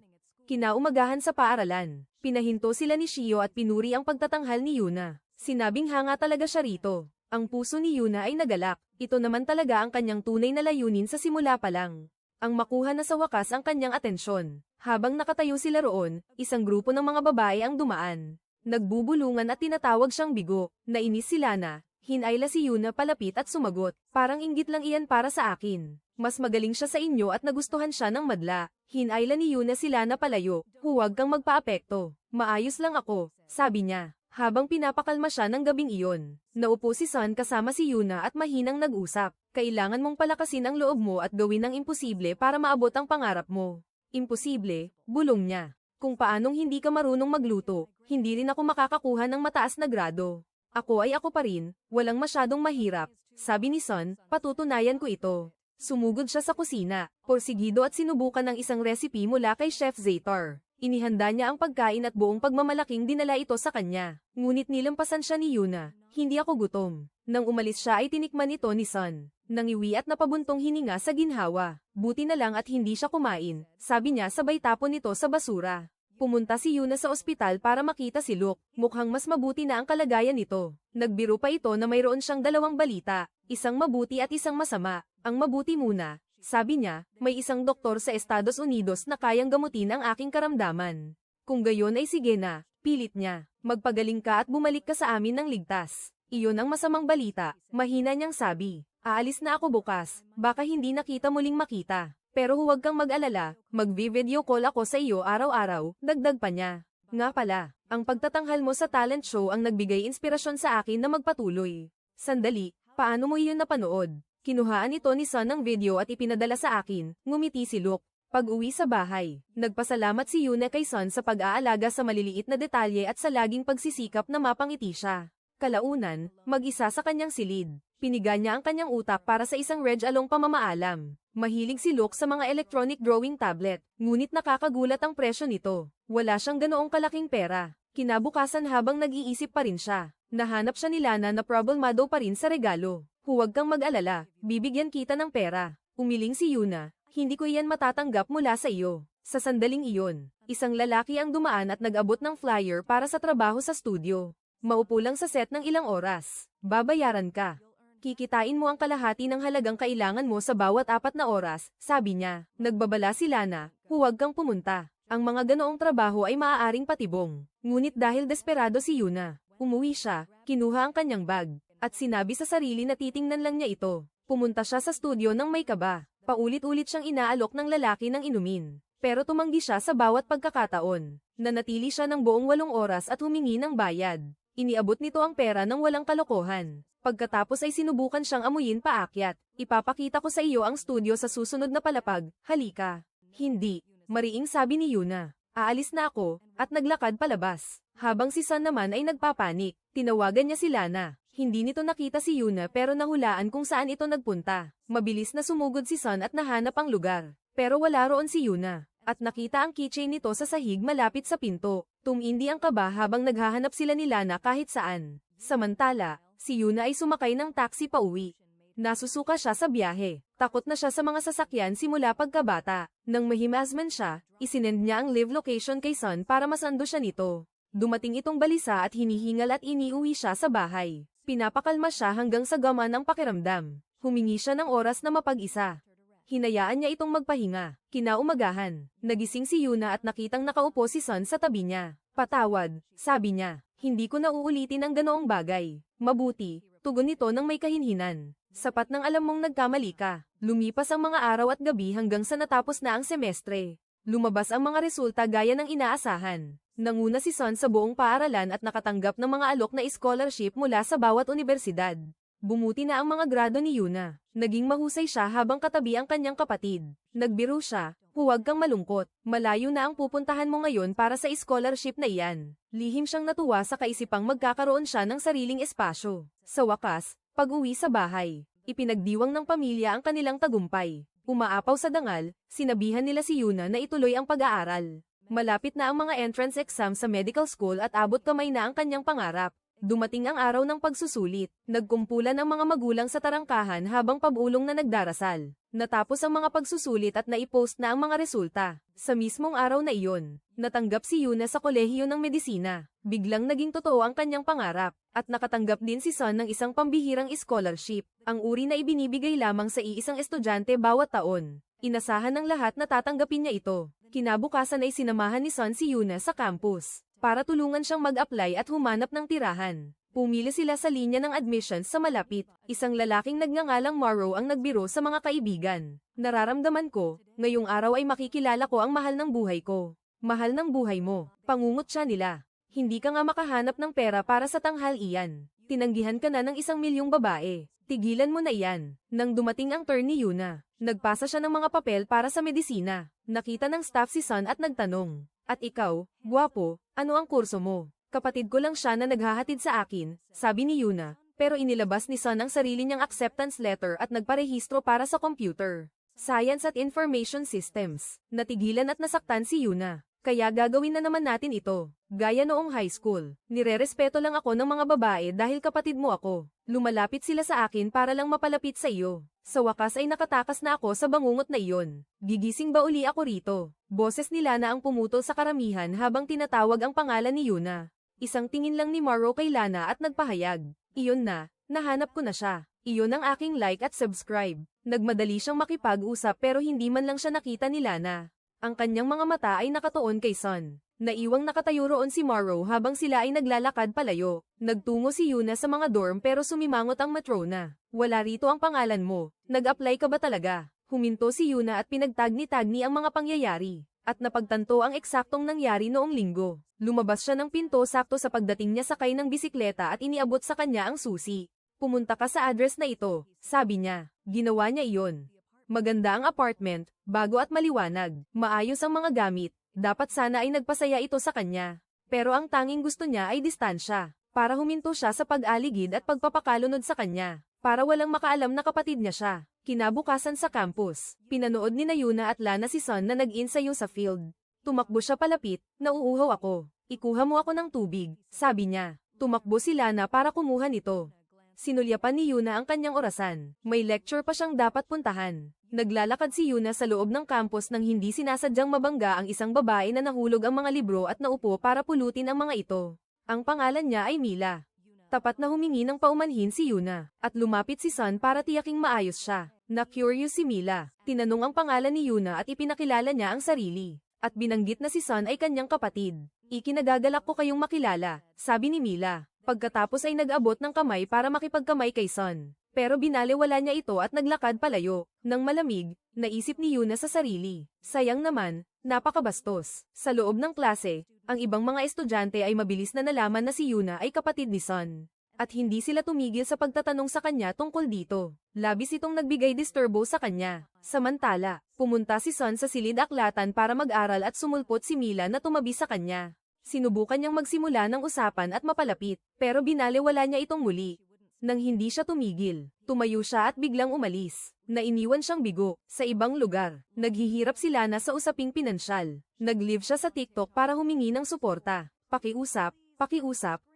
Kinaumagahan sa paaralan. Pinahinto sila ni Shio at pinuri ang pagtatanghal ni Yuna. Sinabing hanga talaga siya rito. Ang puso ni Yuna ay nagalak. Ito naman talaga ang kanyang tunay na layunin sa simula pa lang. Ang makuha na sa wakas ang kanyang atensyon. Habang nakatayo sila roon, isang grupo ng mga babae ang dumaan. Nagbubulungan at tinatawag siyang bigo. Nainis si Lana. Hinayla si Yuna palapit at sumagot. Parang inggit lang iyan para sa akin. Mas magaling siya sa inyo at nagustuhan siya ng madla. Hinayla ni Yuna si Lana palayo. Huwag kang magpaapekto. Maayos lang ako, sabi niya. Habang pinapakalma siya ng gabing iyon, naupo si Sun kasama si Yuna at mahinang nag-usap. Kailangan mong palakasin ang loob mo at gawin ang imposible para maabot ang pangarap mo. Imposible, bulong niya. Kung paanong hindi ka marunong magluto, hindi rin ako makakakuha ng mataas na grado. Ako ay ako pa rin, walang masyadong mahirap. Sabi ni Sun, patutunayan ko ito. Sumugod siya sa kusina, porsigido at sinubukan ng isang recipe mula kay Chef Zator. Inihanda niya ang pagkain at buong pagmamalaking dinala ito sa kanya. Ngunit nilampasan siya ni Yuna. Hindi ako gutom. Nang umalis siya ay tinikman ito ni Sun. Nangiwi at napabuntong hininga sa ginhawa. Buti na lang at hindi siya kumain, sabi niya sabay tapon nito sa basura. Pumunta si Yuna sa ospital para makita si Luke. Mukhang mas mabuti na ang kalagayan nito. Nagbiro pa ito na mayroon siyang dalawang balita, isang mabuti at isang masama. Ang mabuti muna. Sabi niya, may isang doktor sa Estados Unidos na kayang gamutin ang aking karamdaman. Kung gayon ay sige na, pilit niya. Magpagaling ka at bumalik ka sa amin ng ligtas. Iyon ang masamang balita, mahina niyang sabi. Aalis na ako bukas, baka hindi na kita muling makita. Pero huwag kang mag-alala, magvi-video call ako sa iyo araw-araw, dagdag pa niya. Nga pala, ang pagtatanghal mo sa talent show ang nagbigay inspirasyon sa akin na magpatuloy. Sandali, paano mo iyon napanood? Kinuhaan ito ni Sun ng video at ipinadala sa akin, ngumiti si Luke. Pag-uwi sa bahay, nagpasalamat si Yuna kay Sun sa pag-aalaga sa maliliit na detalye at sa laging pagsisikap na mapangiti siya. Kalaunan, mag-isa sa kanyang silid, piniga niya ang kanyang utak para sa isang reg-along pamamaalam. Mahilig si Luke sa mga electronic drawing tablet, ngunit nakakagulat ang presyo nito. Wala siyang ganoong kalaking pera. Kinabukasan habang nag-iisip pa rin siya, nahanap siya ni Lana na problemado pa rin sa regalo. Huwag kang mag-alala, bibigyan kita ng pera. Umiling si Yuna. Hindi ko iyan matatanggap mula sa iyo. Sa sandaling iyon, isang lalaki ang dumaan at nag-abot ng flyer para sa trabaho sa studio. Maupo lang sa set ng ilang oras. Babayaran ka. Kikitain mo ang kalahati ng halagang kailangan mo sa bawat 4 na oras, sabi niya. Nagbabala si Lana, huwag kang pumunta. Ang mga ganoong trabaho ay maaaring patibong. Ngunit dahil desperado si Yuna, umuwi siya, kinuha ang kanyang bag, at sinabi sa sarili na titingnan lang niya ito. Pumunta siya sa studio ng may kaba. Paulit-ulit siyang inaalok ng lalaki ng inumin. Pero tumanggi siya sa bawat pagkakataon. Nanatili siya ng buong 8 oras at humingi ng bayad. Iniabot nito ang pera ng walang kalokohan. Pagkatapos ay sinubukan siyang amuyin paakyat. Ipapakita ko sa iyo ang studio sa susunod na palapag, halika. Hindi, mariing sabi ni Yuna. Aalis na ako, at naglakad palabas. Habang si Sun naman ay nagpapanik, tinawagan niya si Lana. Hindi nito nakita si Yuna pero nahulaan kung saan ito nagpunta. Mabilis na sumugod si Sun at nahanap ang lugar. Pero wala roon si Yuna. At nakita ang keychain nito sa sahig malapit sa pinto. Tumindi ang kaba habang naghahanap sila ni Lana kahit saan. Samantala, si Yuna ay sumakay ng taxi pauwi. Nasusuka siya sa biyahe. Takot na siya sa mga sasakyan simula pagkabata. Nang mahimasman siya, isinend niya ang live location kay Sun para masando siya nito. Dumating itong balisa at hinihingal at iniuwi siya sa bahay. Pinapakalma siya hanggang sa gamaan ang pakiramdam. Humingi siya ng oras na mapag-isa. Hinayaan niya itong magpahinga. Kinaumagahan, nagising si Yuna at nakitang nakaupo si Sun sa tabi niya. Patawad, sabi niya. Hindi ko na uulitin ang ganoong bagay. Mabuti, tugon nito ng may kahinhinan. Sapat nang alam mong nagkamali ka. Lumipas ang mga araw at gabi hanggang sa natapos na ang semestre. Lumabas ang mga resulta gaya ng inaasahan. Nanguna si Sun sa buong paaralan at nakatanggap ng mga alok na scholarship mula sa bawat unibersidad. Bumuti na ang mga grado ni Yuna. Naging mahusay siya habang katabi ang kanyang kapatid. Nagbiro siya, huwag kang malungkot. Malayo na ang pupuntahan mo ngayon para sa scholarship na iyan. Lihim siyang natuwa sa kaisipang magkakaroon siya ng sariling espasyo. Sa wakas, pag-uwi sa bahay, ipinagdiwang ng pamilya ang kanilang tagumpay. Umaapaw sa dangal, sinabihan nila si Yuna na ituloy ang pag-aaral. Malapit na ang mga entrance exam sa medical school at abot kamay na ang kanyang pangarap. Dumating ang araw ng pagsusulit. Nagkumpulan ang mga magulang sa tarangkahan habang pabulong na nagdarasal. Natapos ang mga pagsusulit at naipost na ang mga resulta. Sa mismong araw na iyon, natanggap si Yuna sa kolehiyo ng medisina. Biglang naging totoo ang kanyang pangarap, at nakatanggap din si Sun ng isang pambihirang scholarship, ang uri na ibinibigay lamang sa iisang estudyante bawat taon. Inasahan ng lahat na tatanggapin niya ito. Kinabukasan ay sinamahan ni Sun si Yuna sa campus, para tulungan siyang mag-apply at humanap ng tirahan. Pumili sila sa linya ng admissions sa malapit. Isang lalaking nagngangalang Morrow ang nagbiro sa mga kaibigan. Nararamdaman ko, ngayong araw ay makikilala ko ang mahal ng buhay ko. Mahal ng buhay mo, pangungot siya nila. Hindi ka nga makahanap ng pera para sa tanghal iyan. Tinanggihan ka na ng 1,000,000 babae. Tigilan mo na iyan. Nang dumating ang turn ni Yuna, nagpasa siya ng mga papel para sa medisina. Nakita ng staff si Sun at nagtanong, "At ikaw, gwapo, ano ang kurso mo?" "Kapatid ko lang siya na naghahatid sa akin," sabi ni Yuna, pero inilabas ni Sun ang sarili niyang acceptance letter at nagparehistro para sa computer Science at Information Systems. Natigilan at nasaktan si Yuna. "Kaya gagawin na naman natin ito. Gaya noong high school, nirerespeto lang ako ng mga babae dahil kapatid mo ako. Lumalapit sila sa akin para lang mapalapit sa iyo. Sa wakas ay nakatakas na ako sa bangungot na iyon. Gigising ba uli ako rito?" Boses ni Lana ang pumutol sa karamihan habang tinatawag ang pangalan ni Yuna. Isang tingin lang ni Morrow kay Lana at nagpahayag, "Iyon na, nahanap ko na siya. Iyon ang aking like at subscribe." Nagmadali siyang makipag-usap pero hindi man lang siya nakita ni Lana. Ang kanyang mga mata ay nakatuon kay Sun. Naiwang nakatayo roon si Morrow habang sila ay naglalakad palayo. Nagtungo si Yuna sa mga dorm pero sumimangot ang matrona. "Wala rito ang pangalan mo. Nag-apply ka ba talaga?" Huminto si Yuna at pinagtagni-tagni ang mga pangyayari. At napagtanto ang eksaktong nangyari noong linggo. Lumabas siya ng pinto sakto sa pagdating niya sakay ng bisikleta at iniabot sa kanya ang susi. Pumunta ka sa address na ito, sabi niya. Ginawa niya iyon. Maganda ang apartment, bago at maliwanag. Maayos ang mga gamit. Dapat sana ay nagpasaya ito sa kanya. Pero ang tanging gusto niya ay distansya. Para huminto siya sa pag-aligid at pagpapakalunod sa kanya. Para walang makaalam na kapatid niya siya. Kinabukasan sa campus, pinanood ni Yuna at Lana si Sun na nag-insayo sa field. Tumakbo siya palapit, nauuhaw ako. Ikuha mo ako ng tubig, sabi niya. Tumakbo si Lana para kumuha nito. Sinulyapan ni Yuna ang kanyang orasan. May lecture pa siyang dapat puntahan. Naglalakad si Yuna sa loob ng campus nang hindi sinasadyang mabangga ang isang babae na nahulog ang mga libro at naupo para pulutin ang mga ito. Ang pangalan niya ay Mila. Tapat na humingi ng paumanhin si Yuna, at lumapit si Sun para tiyaking maayos siya. Na-curious si Mila. Tinanong ang pangalan ni Yuna at ipinakilala niya ang sarili. At binanggit na si Sun ay kanyang kapatid. Ikinagagalak ko kayong makilala, sabi ni Mila. Pagkatapos ay nag-abot ng kamay para makipagkamay kay Sun. Pero binaliwala niya ito at naglakad palayo. Nang malamig, naisip ni Yuna sa sarili. Sayang naman, napakabastos. Sa loob ng klase, ang ibang mga estudyante ay mabilis na nalaman na si Yuna ay kapatid ni Sun. At hindi sila tumigil sa pagtatanong sa kanya tungkol dito. Labis itong nagbigay disturbo sa kanya. Samantala, pumunta si Sun sa silid-aklatan para mag-aral at sumulpot si Mila na tumabi sa kanya. Sinubukan niyang magsimula ng usapan at mapalapit, pero binaliwala niya itong muli. Nang hindi siya tumigil, tumayo siya at biglang umalis. Nainiwan siyang bigo, sa ibang lugar. Naghihirap si Lana sa usaping pinansyal. Nag-live siya sa TikTok para humingi ng suporta. Pakiusap,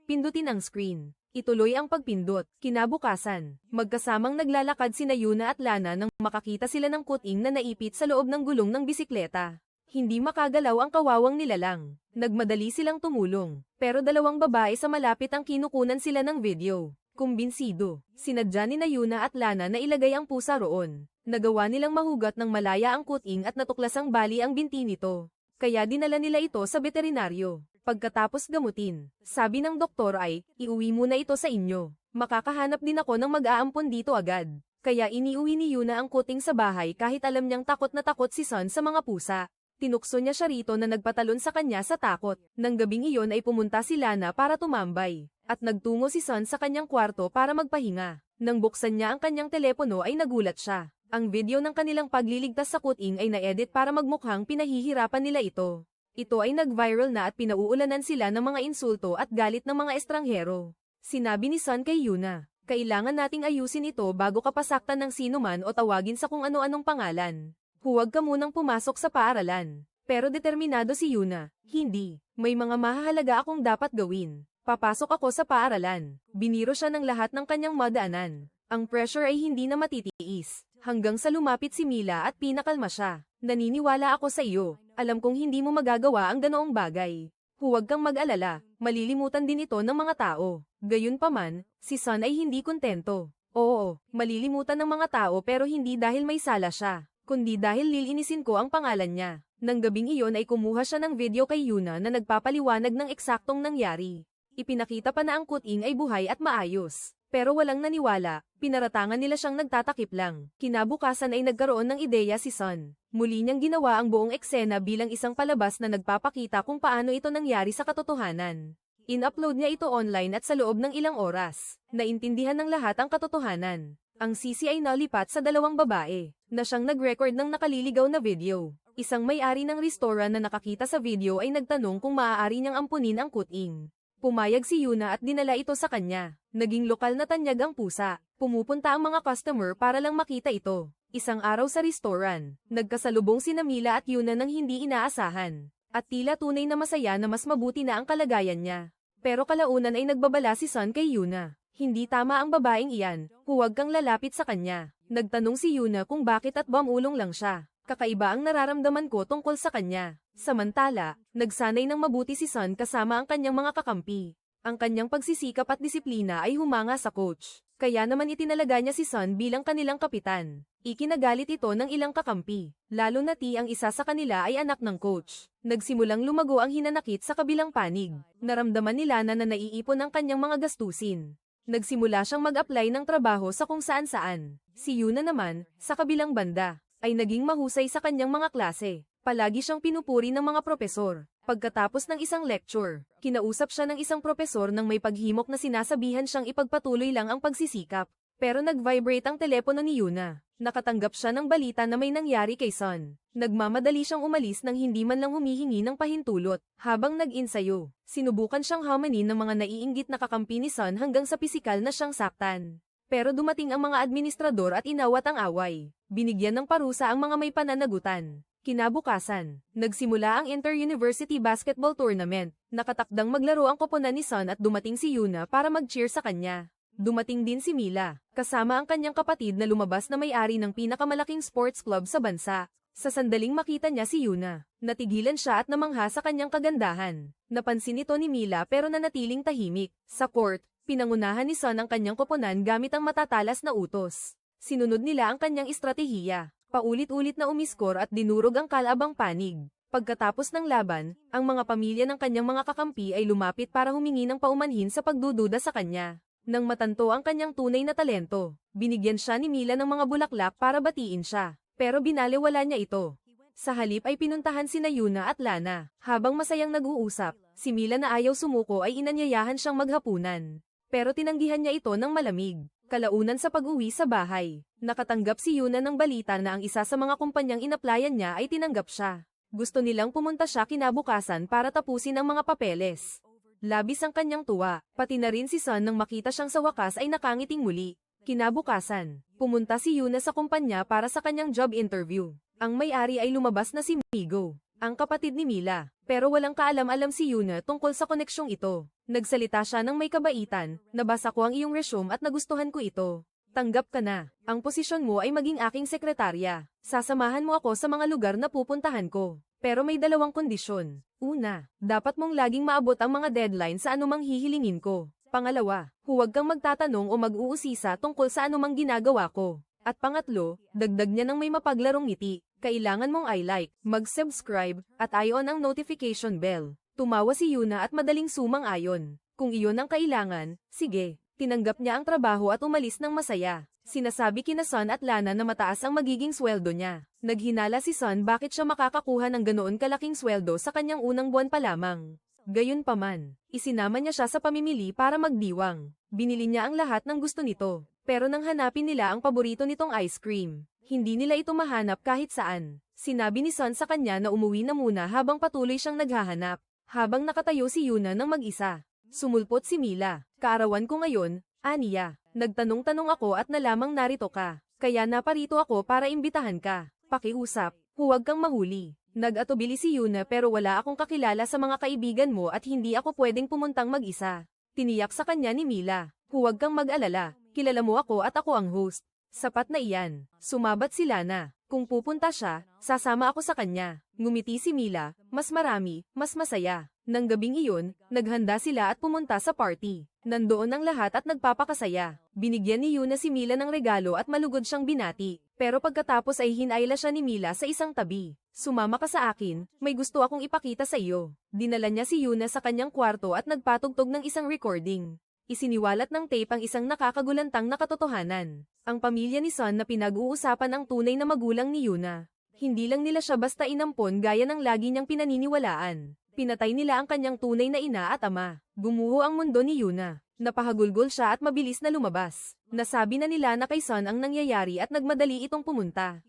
pindutin ang screen. Ituloy ang pagpindot. Kinabukasan, magkasamang naglalakad sina Yuna at Lana nang makakita sila ng kuting na naipit sa loob ng gulong ng bisikleta. Hindi makagalaw ang kawawang nilalang. Nagmadali silang tumulong, pero dalawang babae sa malapit ang kinukunan sila ng video. Kumbinsido, sinadya ni Yuna at Lana na ilagay ang pusa roon. Nagawa nilang mahugat ng malaya ang kuting at natuklasang bali ang binti nito. Kaya dinala nila ito sa veterinaryo. Pagkatapos gamutin, sabi ng doktor ay, iuwi muna ito sa inyo. Makakahanap din ako ng mag-aampon dito agad. Kaya iniuwi ni Yuna ang kuting sa bahay kahit alam niyang takot na takot si Sun sa mga pusa. Tinukso niya siya rito na nagpatalon sa kanya sa takot. Nang gabing iyon ay pumunta si Lana para tumambay. At nagtungo si Sun sa kanyang kwarto para magpahinga. Nang buksan niya ang kanyang telepono ay nagulat siya. Ang video ng kanilang pagliligtas sa kuting ay na-edit para magmukhang pinahihirapan nila ito. Ito ay nag-viral na at pinauulanan sila ng mga insulto at galit ng mga estranghero. Sinabi ni Sun kay Yuna, kailangan nating ayusin ito bago ka pasaktan ng sinuman o tawagin sa kung ano-anong pangalan. Huwag ka munang pumasok sa paaralan. Pero determinado si Yuna, hindi. May mga mahahalaga akong dapat gawin. Papasok ako sa paaralan. Biniro siya ng lahat ng kanyang madaanan. Ang pressure ay hindi na matitiis. Hanggang sa lumapit si Mila at pinakalma siya. Naniniwala ako sa iyo. Alam kong hindi mo magagawa ang ganoong bagay. Huwag kang mag-alala. Malilimutan din ito ng mga tao. Gayunpaman, si Sun ay hindi kontento. Oo, malilimutan ng mga tao pero hindi dahil may sala siya, kundi dahil lilinisin ko ang pangalan niya. Nang gabing iyon ay kumuha siya ng video kay Yuna na nagpapaliwanag ng eksaktong nangyari. Ipinakita pa na ang kuting ay buhay at maayos. Pero walang naniwala, pinaratangan nila siyang nagtatakip lang. Kinabukasan ay nagkaroon ng ideya si Sun. Muli niyang ginawa ang buong eksena bilang isang palabas na nagpapakita kung paano ito nangyari sa katotohanan. In-upload niya ito online at sa loob ng ilang oras, naintindihan ng lahat ang katotohanan. Ang sisi ay nalipat sa dalawang babae, na siyang nag-record ng nakaliligaw na video. Isang may-ari ng restaurant na nakakita sa video ay nagtanong kung maaari niyang ampunin ang kuting. Pumayag si Yuna at dinala ito sa kanya. Naging lokal na tanyag ang pusa. Pumupunta ang mga customer para lang makita ito. Isang araw sa restaurant, nagkasalubong sina Mila at Yuna nang hindi inaasahan. At tila tunay na masaya na mas mabuti na ang kalagayan niya. Pero kalaunan ay nagbabala si Sun kay Yuna. Hindi tama ang babaeng iyan, huwag kang lalapit sa kanya. Nagtanong si Yuna kung bakit at bumulong lang siya. Kakaiba ang nararamdaman ko tungkol sa kanya. Samantala, nagsanay ng mabuti si Sun kasama ang kanyang mga kakampi. Ang kanyang pagsisikap at disiplina ay humanga sa coach. Kaya naman itinalaga niya si Sun bilang kanilang kapitan. Ikinagalit ito ng ilang kakampi. Lalo na ang isa sa kanila ay anak ng coach. Nagsimulang lumago ang hinanakit sa kabilang panig. Naramdaman nila na naiipon ang kanyang mga gastusin. Nagsimula siyang mag-apply ng trabaho sa kung saan-saan. Si Yuna naman, sa kabilang banda, ay naging mahusay sa kanyang mga klase. Palagi siyang pinupuri ng mga propesor. Pagkatapos ng isang lecture, kinausap siya ng isang propesor nang may paghimok na sinasabihan siyang ipagpatuloy lang ang pagsisikap. Pero nag-vibrate ang telepono ni Yuna. Nakatanggap siya ng balita na may nangyari kay Sun. Nagmamadali siyang umalis nang hindi man lang humihingi ng pahintulot. Habang nag-insayo, sinubukan siyang hamanin ng mga naiinggit na kakampi ni Sun hanggang sa pisikal na siyang saktan. Pero dumating ang mga administrador at inawat ang away. Binigyan ng parusa ang mga may pananagutan. Kinabukasan, nagsimula ang Inter-University Basketball Tournament. Nakatakdang maglaro ang koponan ni Sun at dumating si Yuna para mag-cheer sa kanya. Dumating din si Mila, kasama ang kanyang kapatid na lumabas na may-ari ng pinakamalaking sports club sa bansa. Sa sandaling makita niya si Yuna, natigilan siya at namangha sa kanyang kagandahan. Napansin ito ni Mila pero nanatiling tahimik. Sa court, pinangunahan ni Sun ang kanyang koponan gamit ang matatalas na utos. Sinunod nila ang kanyang estratehiya. Paulit-ulit na umiskor at dinurog ang kalabang panig. Pagkatapos ng laban, ang mga pamilya ng kanyang mga kakampi ay lumapit para humingi ng paumanhin sa pagdududa sa kanya. Nang matanto ang kanyang tunay na talento, binigyan siya ni Mila ng mga bulaklak para batiin siya. Pero binalewala niya ito. Sa halip ay pinuntahan sina Yuna at Lana. Habang masayang nag-uusap, si Mila na ayaw sumuko ay inanyayahan siyang maghapunan. Pero tinanggihan niya ito ng malamig. Kalaunan sa pag-uwi sa bahay, nakatanggap si Yuna ng balita na ang isa sa mga kumpanyang inaplayan niya ay tinanggap siya. Gusto nilang pumunta siya kinabukasan para tapusin ang mga papeles. Labis ang kanyang tuwa, pati na rin si Sun nang makita siyang sa wakas ay nakangiting muli. Kinabukasan, pumunta si Yuna sa kumpanya para sa kanyang job interview. Ang may-ari ay lumabas na si Migo, ang kapatid ni Mila, pero walang kaalam-alam si Yuna tungkol sa koneksyong ito. Nagsalita siya ng may kabaitan, nabasa ko ang iyong resume at nagustuhan ko ito. Tanggap ka na. Ang posisyon mo ay maging aking sekretarya. Sasamahan mo ako sa mga lugar na pupuntahan ko. Pero may dalawang kondisyon. Una, dapat mong laging maabot ang mga deadline sa anumang hihilingin ko. Pangalawa, huwag kang magtatanong o mag-uusisa tungkol sa anumang ginagawa ko. At pangatlo, dagdag niya ng may mapaglarong ngiti. Kailangan mong i-like, mag-subscribe, at i-on ang notification bell. Tumawa si Yuna at madaling sumang-ayon. Kung iyon ang kailangan, sige. Tinanggap niya ang trabaho at umalis ng masaya. Sinasabi kina Sun at Lana na mataas ang magiging sweldo niya. Naghinala si Sun bakit siya makakakuha ng ganoon kalaking sweldo sa kanyang unang buwan pa lamang. Gayunpaman, isinama niya siya sa pamimili para magdiwang. Binili niya ang lahat ng gusto nito. Pero nang hanapin nila ang paborito nitong ice cream, hindi nila ito mahanap kahit saan. Sinabi ni Sun sa kanya na umuwi na muna habang patuloy siyang naghahanap. Habang nakatayo si Yuna ng mag-isa, sumulpot si Mila. Kaarawan ko ngayon, aniya. Nagtanong-tanong ako at nalamang narito ka. Kaya naparito ako para imbitahan ka. Pakiusap, huwag kang mahuli. Nag-atubili si Yuna pero wala akong kakilala sa mga kaibigan mo at hindi ako pwedeng pumuntang mag-isa. Tiniyak sa kanya ni Mila, huwag kang mag-alala. Kilala mo ako at ako ang host. Sapat na iyan. Sumabat si Lana. Kung pupunta siya, sasama ako sa kanya. Ngumiti si Mila, mas marami, mas masaya. Nang gabing iyon, naghanda sila at pumunta sa party. Nandoon ang lahat at nagpapakasaya. Binigyan ni Yuna si Mila ng regalo at malugod siyang binati. Pero pagkatapos ay hinayla siya ni Mila sa isang tabi. Sumama ka sa akin, may gusto akong ipakita sa iyo. Dinala niya si Yuna sa kanyang kwarto at nagpatugtog ng isang recording. Isiniwalat ng tape ang isang nakakagulantang na katotohanan. Ang pamilya ni Sun na pinag-uusapan ang tunay na magulang ni Yuna. Hindi lang nila siya basta inampon gaya ng lagi niyang pinaniniwalaan. Pinatay nila ang kanyang tunay na ina at ama. Gumuho ang mundo ni Yuna. Napahagulgol siya at mabilis na lumabas. Nasabi na nila na kay Sun ang nangyayari at nagmadali itong pumunta.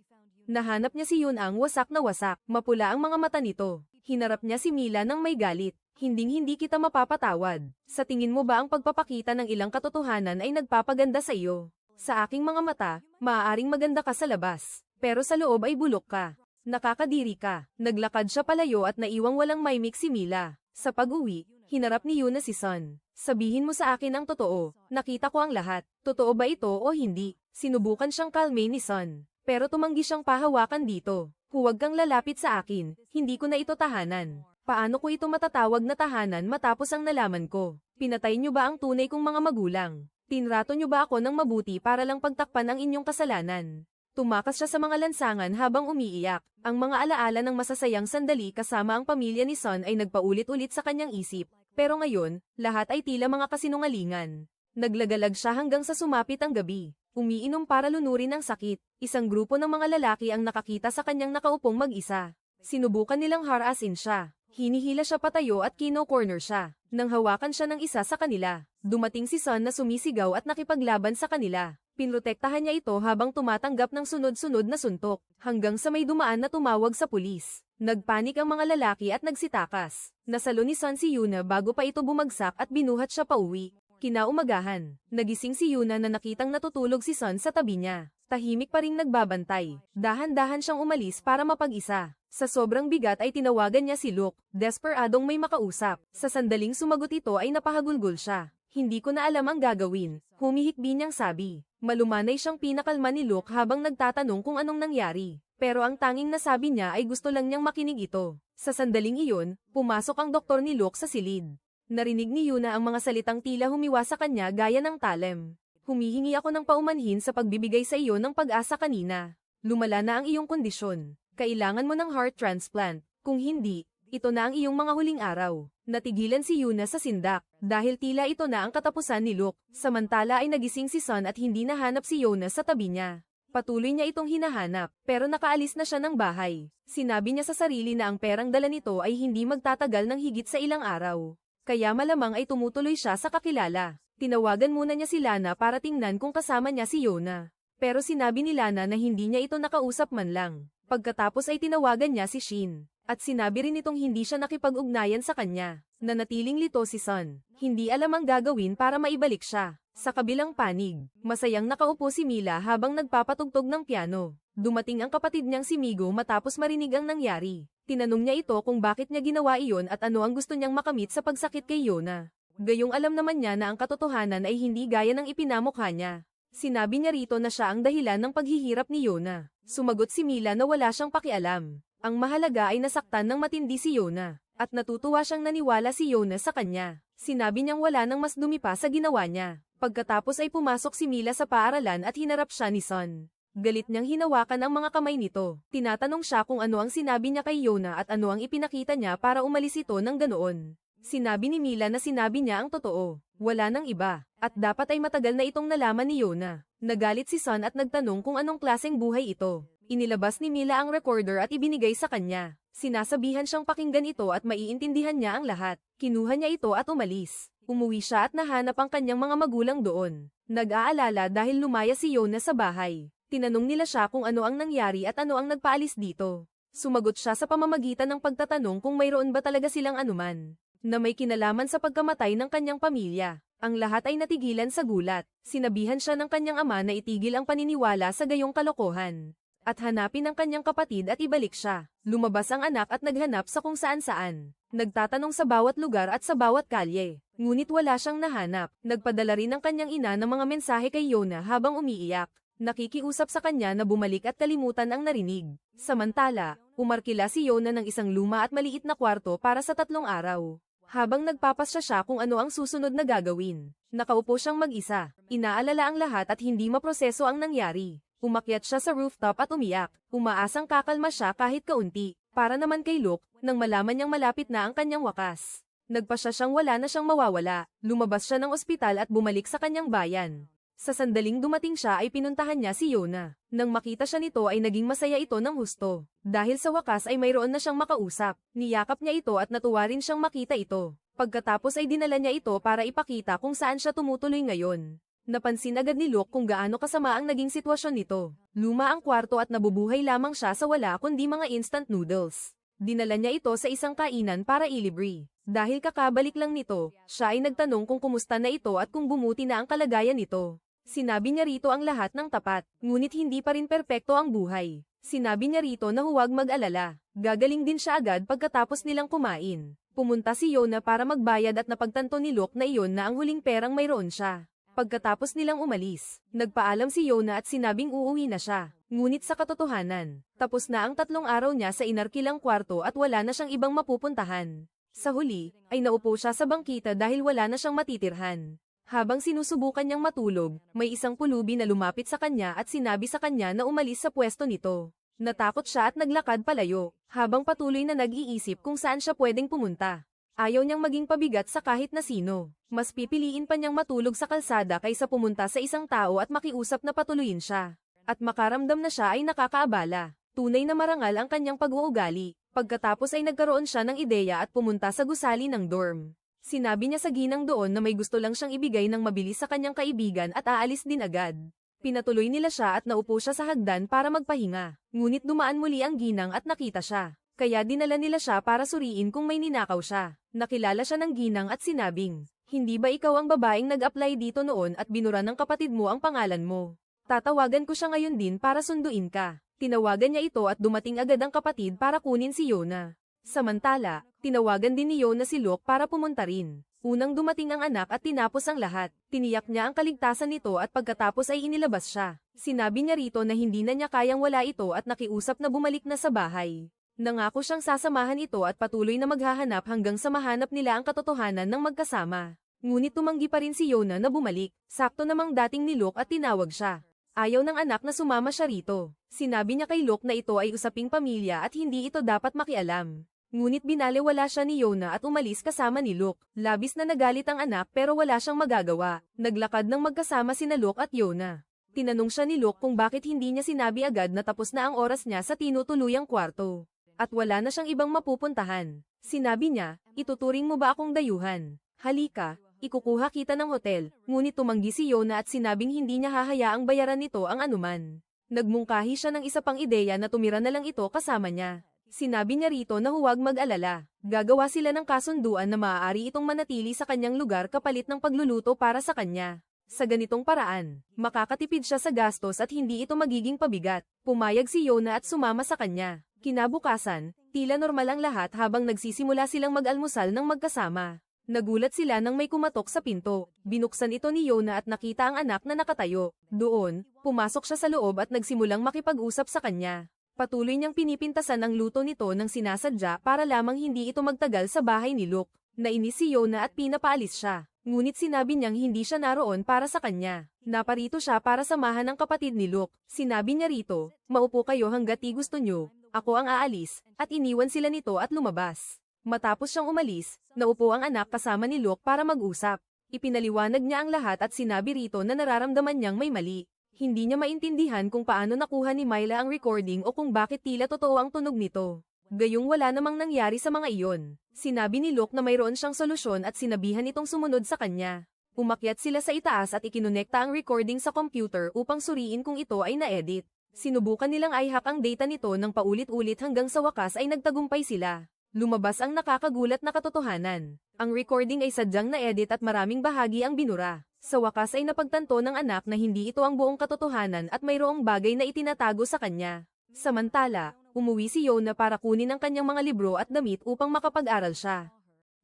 Nahanap niya si Yun ang wasak na wasak. Mapula ang mga mata nito. Hinarap niya si Mila ng may galit. Hinding-hindi kita mapapatawad. Sa tingin mo ba ang pagpapakita ng ilang katotohanan ay nagpapaganda sa iyo? Sa aking mga mata, maaaring maganda ka sa labas. Pero sa loob ay bulok ka. Nakakadiri ka. Naglakad siya palayo at naiwang walang maimik si Mila. Sa pag-uwi, hinarap ni Yuna si Sun. Sabihin mo sa akin ang totoo. Nakita ko ang lahat. Totoo ba ito o hindi? Sinubukan siyang kalmain ni Sun. Pero tumanggi siyang pahawakan dito. Huwag kang lalapit sa akin. Hindi ko na ito tahanan. Paano ko ito matatawag na tahanan matapos ang nalaman ko? Pinatay niyo ba ang tunay kong mga magulang? Tinrato niyo ba ako ng mabuti para lang pagtakpan ang inyong kasalanan? Tumakas siya sa mga lansangan habang umiiyak. Ang mga alaala ng masasayang sandali kasama ang pamilya ni Sun ay nagpaulit-ulit sa kanyang isip. Pero ngayon, lahat ay tila mga kasinungalingan. Naglagalag siya hanggang sa sumapit ang gabi. Umiinom para lunurin ang sakit. Isang grupo ng mga lalaki ang nakakita sa kanyang nakaupong mag-isa. Sinubukan nilang harasin siya. Hinihila siya patayo at kino-corner siya. Nang hawakan siya ng isa sa kanila, dumating si Sun na sumisigaw at nakipaglaban sa kanila. Pinrotektahan niya ito habang tumatanggap ng sunod-sunod na suntok, hanggang sa may dumaan na tumawag sa pulis. Nagpanik ang mga lalaki at nagsitakas. Nasalo ni Sun si Yuna bago pa ito bumagsak at binuhat siya pauwi. Kinaumagahan, nagising si Yuna na nakitang natutulog si Sun sa tabi niya. Tahimik pa ring nagbabantay. Dahan-dahan siyang umalis para mapag-isa. Sa sobrang bigat ay tinawagan niya si Luke, desperadong may makausap. Sa sandaling sumagot ito ay napahagulgol siya. Hindi ko na alam ang gagawin, humihikbi niyang sabi. Malumanay siyang pinakalma ni Luke habang nagtatanong kung anong nangyari. Pero ang tanging nasabi niya ay gusto lang niyang makinig ito. Sa sandaling iyon, pumasok ang doktor ni Luke sa silid. Narinig ni Yuna ang mga salitang tila humiwa sa kanya gaya ng talem. Humihingi ako ng paumanhin sa pagbibigay sa iyo ng pag-asa kanina. Lumala na ang iyong kondisyon. Kailangan mo ng heart transplant. Kung hindi, ito na ang iyong mga huling araw. Natigilan si Yuna sa sindak, dahil tila ito na ang katapusan ni Luke. Samantala ay nagising si Sun at hindi nahanap si Yuna sa tabi niya. Patuloy niya itong hinahanap, pero nakaalis na siya ng bahay. Sinabi niya sa sarili na ang perang dala nito ay hindi magtatagal ng higit sa ilang araw. Kaya malamang ay tumutuloy siya sa kakilala. Tinawagan muna niya si Lana para tingnan kung kasama niya si Yuna. Pero sinabi ni Lana na hindi niya ito nakausap man lang. Pagkatapos ay tinawagan niya si Shin. At sinabi rin itong hindi siya nakipag-ugnayan sa kanya. Nanatiling lito si Sun. Hindi alam ang gagawin para maibalik siya. Sa kabilang panig, masayang nakaupo si Mila habang nagpapatugtog ng piano. Dumating ang kapatid niyang si Migo matapos marinig ang nangyari. Tinanong niya ito kung bakit niya ginawa iyon at ano ang gusto niyang makamit sa pagsakit kay Yona. Gayong alam naman niya na ang katotohanan ay hindi gaya ng ipinamukha niya. Sinabi niya rito na siya ang dahilan ng paghihirap ni Yona. Sumagot si Mila na wala siyang pakialam. Ang mahalaga ay nasaktan ng matindi si Yona. At natutuwa siyang naniwala si Yona sa kanya. Sinabi niyang wala nang mas dumi pa sa ginawa niya. Pagkatapos ay pumasok si Mila sa paaralan at hinarap siya ni Sun. Galit niyang hinawakan ang mga kamay nito. Tinatanong siya kung ano ang sinabi niya kay Yona at ano ang ipinakita niya para umalis ito ng ganoon. Sinabi ni Mila na sinabi niya ang totoo. Wala nang iba. At dapat ay matagal na itong nalaman ni Yona. Nagalit si Sun at nagtanong kung anong klaseng buhay ito. Inilabas ni Mila ang recorder at ibinigay sa kanya. Sinasabihan siyang pakinggan ito at maiintindihan niya ang lahat. Kinuha niya ito at umalis. Umuwi siya at nahanap ang kanyang mga magulang doon. Nag-aalala dahil lumaya si Yona sa bahay. Tinanong nila siya kung ano ang nangyari at ano ang nagpaalis dito. Sumagot siya sa pamamagitan ng pagtatanong kung mayroon ba talaga silang anuman na may kinalaman sa pagkamatay ng kanyang pamilya. Ang lahat ay natigilan sa gulat. Sinabihan siya ng kanyang ama na itigil ang paniniwala sa gayong kalokohan at hanapin ang kanyang kapatid at ibalik siya. Lumabas ang anak at naghanap sa kung saan-saan. Nagtatanong sa bawat lugar at sa bawat kalye. Ngunit wala siyang nahanap. Nagpadala rin ang kanyang ina ng mga mensahe kay Yona habang umiiyak. Nakikiusap sa kanya na bumalik at kalimutan ang narinig. Samantala, umarkila si Yona ng isang luma at maliit na kwarto para sa 3 araw. Habang nagpapasya siya kung ano ang susunod na gagawin. Nakaupo siyang mag-isa. Inaalala ang lahat at hindi maproseso ang nangyari. Umakyat siya sa rooftop at umiyak. Umaasang kakalma siya kahit kaunti. Para naman kay Luke, nang malaman niyang malapit na ang kanyang wakas. Nagpasya siyang wala na siyang mawawala. Lumabas siya ng ospital at bumalik sa kanyang bayan. Sa sandaling dumating siya ay pinuntahan niya si Yona. Nang makita siya nito ay naging masaya ito ng husto. Dahil sa wakas ay mayroon na siyang makausap. Niyakap niya ito at natuwa rin siyang makita ito. Pagkatapos ay dinala niya ito para ipakita kung saan siya tumutuloy ngayon. Napansin agad ni Luke kung gaano kasama ang naging sitwasyon nito. Luma ang kwarto at nabubuhay lamang siya sa wala kundi mga instant noodles. Dinala niya ito sa isang kainan para ilibre. Dahil kakabalik lang nito, siya ay nagtanong kung kumusta na ito at kung bumuti na ang kalagayan nito. Sinabi niya rito ang lahat ng tapat, ngunit hindi pa rin perpekto ang buhay. Sinabi niya rito na huwag mag-alala. Gagaling din siya agad pagkatapos nilang kumain. Pumunta si Yona para magbayad at napagtanto ni Luke na iyon na ang huling perang mayroon siya. Pagkatapos nilang umalis, nagpaalam si Yona at sinabing uuwi na siya. Ngunit sa katotohanan, tapos na ang 3 araw niya sa inarkilang kwarto at wala na siyang ibang mapupuntahan. Sa huli, ay naupo siya sa bangkita dahil wala na siyang matitirhan. Habang sinusubukan niyang matulog, may isang pulubi na lumapit sa kanya at sinabi sa kanya na umalis sa pwesto nito. Natakot siya at naglakad palayo, habang patuloy na nag-iisip kung saan siya pwedeng pumunta. Ayaw niyang maging pabigat sa kahit na sino. Mas pipiliin pa niyang matulog sa kalsada kaysa pumunta sa isang tao at makiusap na patuloyin siya. At makaramdam na siya ay nakakaabala. Tunay na marangal ang kanyang pag-uugali. Pagkatapos ay nagkaroon siya ng ideya at pumunta sa gusali ng dorm. Sinabi niya sa ginang doon na may gusto lang siyang ibigay ng mabilis sa kanyang kaibigan at aalis din agad. Pinatuloy nila siya at naupo siya sa hagdan para magpahinga. Ngunit dumaan muli ang ginang at nakita siya. Kaya dinala nila siya para suriin kung may ninakaw siya. Nakilala siya ng ginang at sinabing, "Hindi ba ikaw ang babaeng nag-apply dito noon at binura ng kapatid mo ang pangalan mo? Tatawagan ko siya ngayon din para sunduin ka." Tinawagan niya ito at dumating agad ang kapatid para kunin si Yona. Samantala, tinawagan din ni Yona si Luke para pumunta rin. Unang dumating ang anak at tinapos ang lahat. Tiniyak niya ang kaligtasan nito at pagkatapos ay inilabas siya. Sinabi niya rito na hindi na niya kayang wala ito at nakiusap na bumalik na sa bahay. Nangako siyang sasamahan ito at patuloy na maghahanap hanggang sa mahanap nila ang katotohanan ng magkasama. Ngunit tumanggi pa rin si Yona na bumalik. Sakto namang dating ni Luke at tinawag siya. Ayaw ng anak na sumama siya rito. Sinabi niya kay Luke na ito ay usaping pamilya at hindi ito dapat makialam. Ngunit binalewala siya ni Yona at umalis kasama ni Luke. Labis na nagalit ang anak pero wala siyang magagawa. Naglakad ng magkasama sina Luke at Yona. Tinanong siya ni Luke kung bakit hindi niya sinabi agad na tapos na ang oras niya sa tinutuluyang kwarto. At wala na siyang ibang mapupuntahan. Sinabi niya, "Ituturing mo ba akong dayuhan? Halika, ikukuha kita ng hotel." Ngunit tumanggi si Yona at sinabing hindi niya hahayaang bayaran nito ang anuman. Nagmungkahi siya ng isa pang ideya na tumira na lang ito kasama niya. Sinabi niya rito na huwag mag-alala. Gagawa sila ng kasunduan na maaari itong manatili sa kanyang lugar kapalit ng pagluluto para sa kanya. Sa ganitong paraan, makakatipid siya sa gastos at hindi ito magiging pabigat. Pumayag si Yona at sumama sa kanya. Kinabukasan, tila normal ang lahat habang nagsisimula silang mag-almusal ng magkasama. Nagulat sila nang may kumatok sa pinto. Binuksan ito ni Yona at nakita ang anak na nakatayo. Doon, pumasok siya sa loob at nagsimulang makipag-usap sa kanya. Patuloy niyang pinipintasan ang luto nito ng sinasadya para lamang hindi ito magtagal sa bahay ni Luke. Nainis si Yona at pinapaalis siya. Ngunit sinabi niyang hindi siya naroon para sa kanya. Naparito siya para samahan ang kapatid ni Luke. Sinabi niya rito, "Maupo kayo hanggat gusto niyo. Ako ang aalis," at iniwan sila nito at lumabas. Matapos siyang umalis, naupo ang anak kasama ni Luke para mag-usap. Ipinaliwanag niya ang lahat at sinabi rito na nararamdaman niyang may mali. Hindi niya maintindihan kung paano nakuha ni Myla ang recording o kung bakit tila totoo ang tunog nito. Gayong wala namang nangyari sa mga iyon. Sinabi ni Luke na mayroon siyang solusyon at sinabihan itong sumunod sa kanya. Umakyat sila sa itaas at ikinonekta ang recording sa computer upang suriin kung ito ay na-edit. Sinubukan nilang i-hack ang data nito ng paulit-ulit hanggang sa wakas ay nagtagumpay sila. Lumabas ang nakakagulat na katotohanan. Ang recording ay sadyang na-edit at maraming bahagi ang binura. Sa wakas ay napagtanto ng anak na hindi ito ang buong katotohanan at mayroong bagay na itinatago sa kanya. Samantala, umuwi si Yona para kunin ang kanyang mga libro at damit upang makapag-aral siya.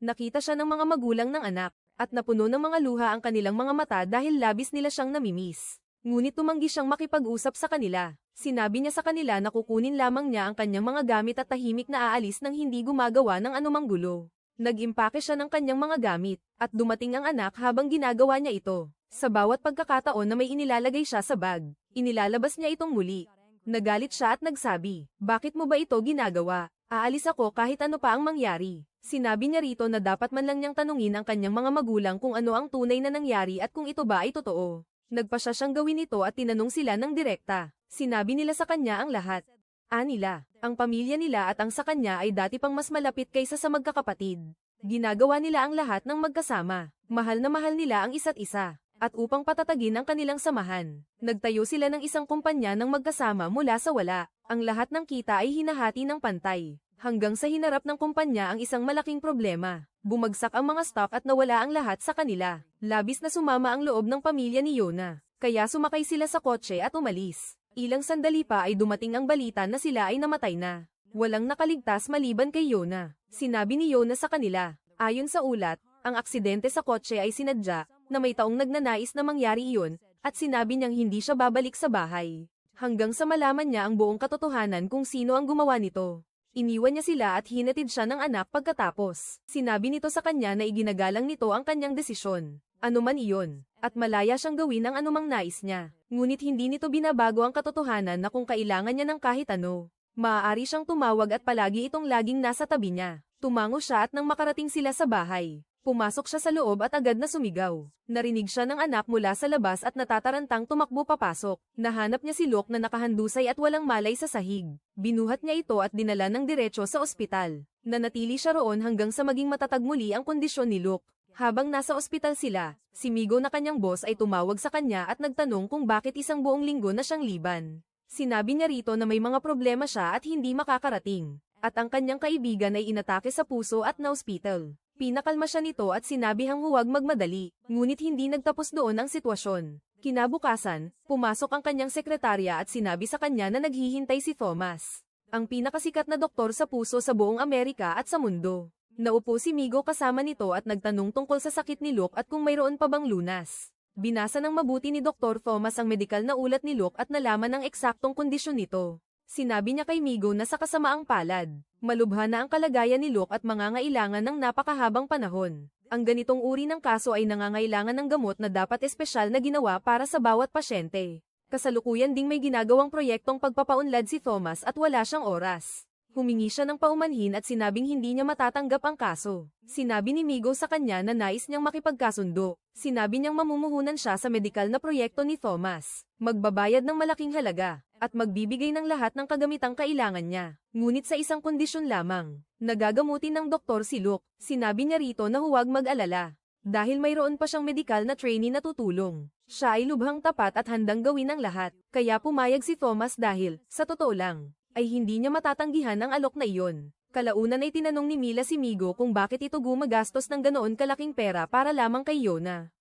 Nakita siya ng mga magulang ng anak, at napuno ng mga luha ang kanilang mga mata dahil labis nila siyang namimiss. Ngunit tumanggi siyang makipag-usap sa kanila. Sinabi niya sa kanila na kukunin lamang niya ang kanyang mga gamit at tahimik na aalis nang hindi gumagawa ng anumang gulo. Nag-impake siya ng kanyang mga gamit, at dumating ang anak habang ginagawa niya ito. Sa bawat pagkakataon na may inilalagay siya sa bag, inilalabas niya itong muli. Nagalit siya at nagsabi, "Bakit mo ba ito ginagawa? Aalis ako kahit ano pa ang mangyari." Sinabi niya rito na dapat man lang niyang tanungin ang kanyang mga magulang kung ano ang tunay na nangyari at kung ito ba ay totoo. Nagpasya siyang gawin ito at tinanong sila ng direkta. Sinabi nila sa kanya ang lahat. Nila, ang pamilya nila at ang sa kanya ay dati pang mas malapit kaysa sa magkakapatid. Ginagawa nila ang lahat ng magkasama. Mahal na mahal nila ang isa't isa. At upang patatagin ang kanilang samahan, nagtayo sila ng isang kumpanya ng magkasama mula sa wala. Ang lahat ng kita ay hinahati ng pantay. Hanggang sa hinarap ng kumpanya ang isang malaking problema. Bumagsak ang mga stock at nawala ang lahat sa kanila. Labis na sumama ang loob ng pamilya ni Yona. Kaya sumakay sila sa kotse at umalis. Ilang sandali pa ay dumating ang balita na sila ay namatay na. Walang nakaligtas maliban kay Yona. Sinabi ni Yona sa kanila. Ayon sa ulat, ang aksidente sa kotse ay sinadya, na may taong nagnanais na mangyari iyon, at sinabi niyang hindi siya babalik sa bahay. Hanggang sa malaman niya ang buong katotohanan kung sino ang gumawa nito. Iniwan niya sila at hinatid siya ng anak pagkatapos. Sinabi nito sa kanya na iginagalang nito ang kanyang desisyon. Anuman iyon, at malaya siyang gawin ang anumang nais niya. Ngunit hindi nito binabago ang katotohanan na kung kailangan niya ng kahit ano, maaari siyang tumawag at palagi itong laging nasa tabi niya. Tumango siya at nang makarating sila sa bahay, pumasok siya sa loob at agad na sumigaw. Narinig siya ng anak mula sa labas at natatarantang tumakbo papasok. Nahanap niya si Luke na nakahandusay at walang malay sa sahig. Binuhat niya ito at dinala ng diretso sa ospital. Nanatili siya roon hanggang sa maging matatag muli ang kondisyon ni Luke. Habang nasa ospital sila, si Migo na kanyang boss ay tumawag sa kanya at nagtanong kung bakit isang buong linggo na siyang liban. Sinabi niya rito na may mga problema siya at hindi makakarating. At ang kanyang kaibigan ay inatake sa puso at na-ospital. Pinakalma siya nito at sinabihang huwag magmadali, ngunit hindi nagtapos doon ang sitwasyon. Kinabukasan, pumasok ang kanyang sekretarya at sinabi sa kanya na naghihintay si Thomas, ang pinakasikat na doktor sa puso sa buong Amerika at sa mundo. Naupo si Migo kasama nito at nagtanong tungkol sa sakit ni Luke at kung mayroon pa bang lunas. Binasa ng mabuti ni Dr. Thomas ang medikal na ulat ni Luke at nalaman ang eksaktong kondisyon nito. Sinabi niya kay Migo na sa kasamaang palad, malubha na ang kalagayan ni Luke at mangangailangan ng napakahabang panahon. Ang ganitong uri ng kaso ay nangangailangan ng gamot na dapat espesyal na ginawa para sa bawat pasyente. Kasalukuyan ding may ginagawang proyektong pagpapaunlad si Thomas at wala siyang oras. Humingi siya ng paumanhin at sinabing hindi niya matatanggap ang kaso. Sinabi ni Migo sa kanya na nais niyang makipagkasundo. Sinabi niyang mamumuhunan siya sa medikal na proyekto ni Thomas, magbabayad ng malaking halaga, at magbibigay ng lahat ng kagamitang kailangan niya. Ngunit sa isang kondisyon lamang, nagagamutin ng doktor si Luke. Sinabi niya rito na huwag mag-alala. Dahil mayroon pa siyang medikal na trainee na tutulong. Siya ay lubhang tapat at handang gawin ang lahat. Kaya pumayag si Thomas dahil, sa totoo lang, ay hindi niya matatanggihan ang alok na iyon. Kalaunan ay tinanong ni Mila si Migo kung bakit ito gumagastos ng ganoon kalaking pera para lamang kay Yona.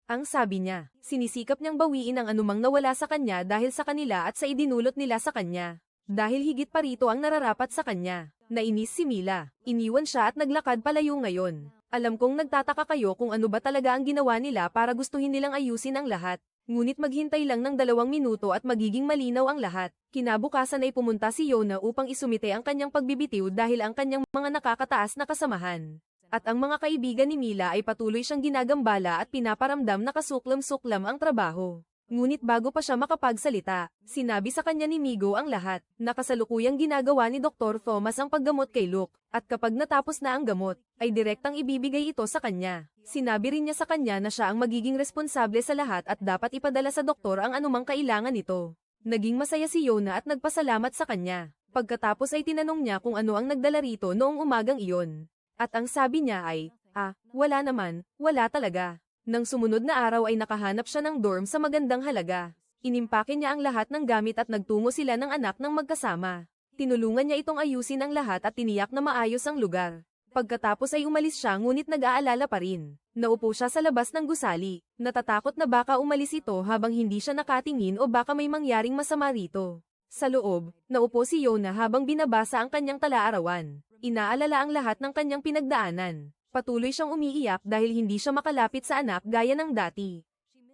Ang sabi niya, sinisikap niyang bawiin ang anumang nawala sa kanya dahil sa kanila at sa idinulot nila sa kanya. Dahil higit pa rito ang nararapat sa kanya. Nainis si Mila. Iniwan siya at naglakad palayo ngayon. Alam kong nagtataka kayo kung ano ba talaga ang ginawa nila para gustuhin nilang ayusin ang lahat. Ngunit maghintay lang ng 2 minuto at magiging malinaw ang lahat. Kinabukasan ay pumunta si Yona upang isumite ang kanyang pagbibitiw dahil ang kanyang mga nakakataas na kasamahan. At ang mga kaibigan ni Mila ay patuloy siyang ginagambala at pinaparamdam na kasuklam-suklam ang trabaho. Ngunit bago pa siya makapagsalita, sinabi sa kanya ni Migo ang lahat, na kasalukuyang ginagawa ni Dr. Thomas ang paggamot kay Luke, at kapag natapos na ang gamot, ay direktang ibibigay ito sa kanya. Sinabi rin niya sa kanya na siya ang magiging responsable sa lahat at dapat ipadala sa doktor ang anumang kailangan nito. Naging masaya si Yona at nagpasalamat sa kanya. Pagkatapos ay tinanong niya kung ano ang nagdala rito noong umagang iyon. At ang sabi niya ay, wala naman, wala talaga. Nang sumunod na araw ay nakahanap siya ng dorm sa magandang halaga. Inimpake niya ang lahat ng gamit at nagtungo sila ng anak ng magkasama. Tinulungan niya itong ayusin ang lahat at tiniyak na maayos ang lugar. Pagkatapos ay umalis siya ngunit nag-aalala pa rin. Naupo siya sa labas ng gusali, natatakot na baka umalis ito habang hindi siya nakatingin o baka may mangyaring masama rito. Sa loob, naupo si Yona habang binabasa ang kanyang tala-arawan. Inaalala ang lahat ng kanyang pinagdaanan. Patuloy siyang umiiyak dahil hindi siya makalapit sa anak gaya ng dati.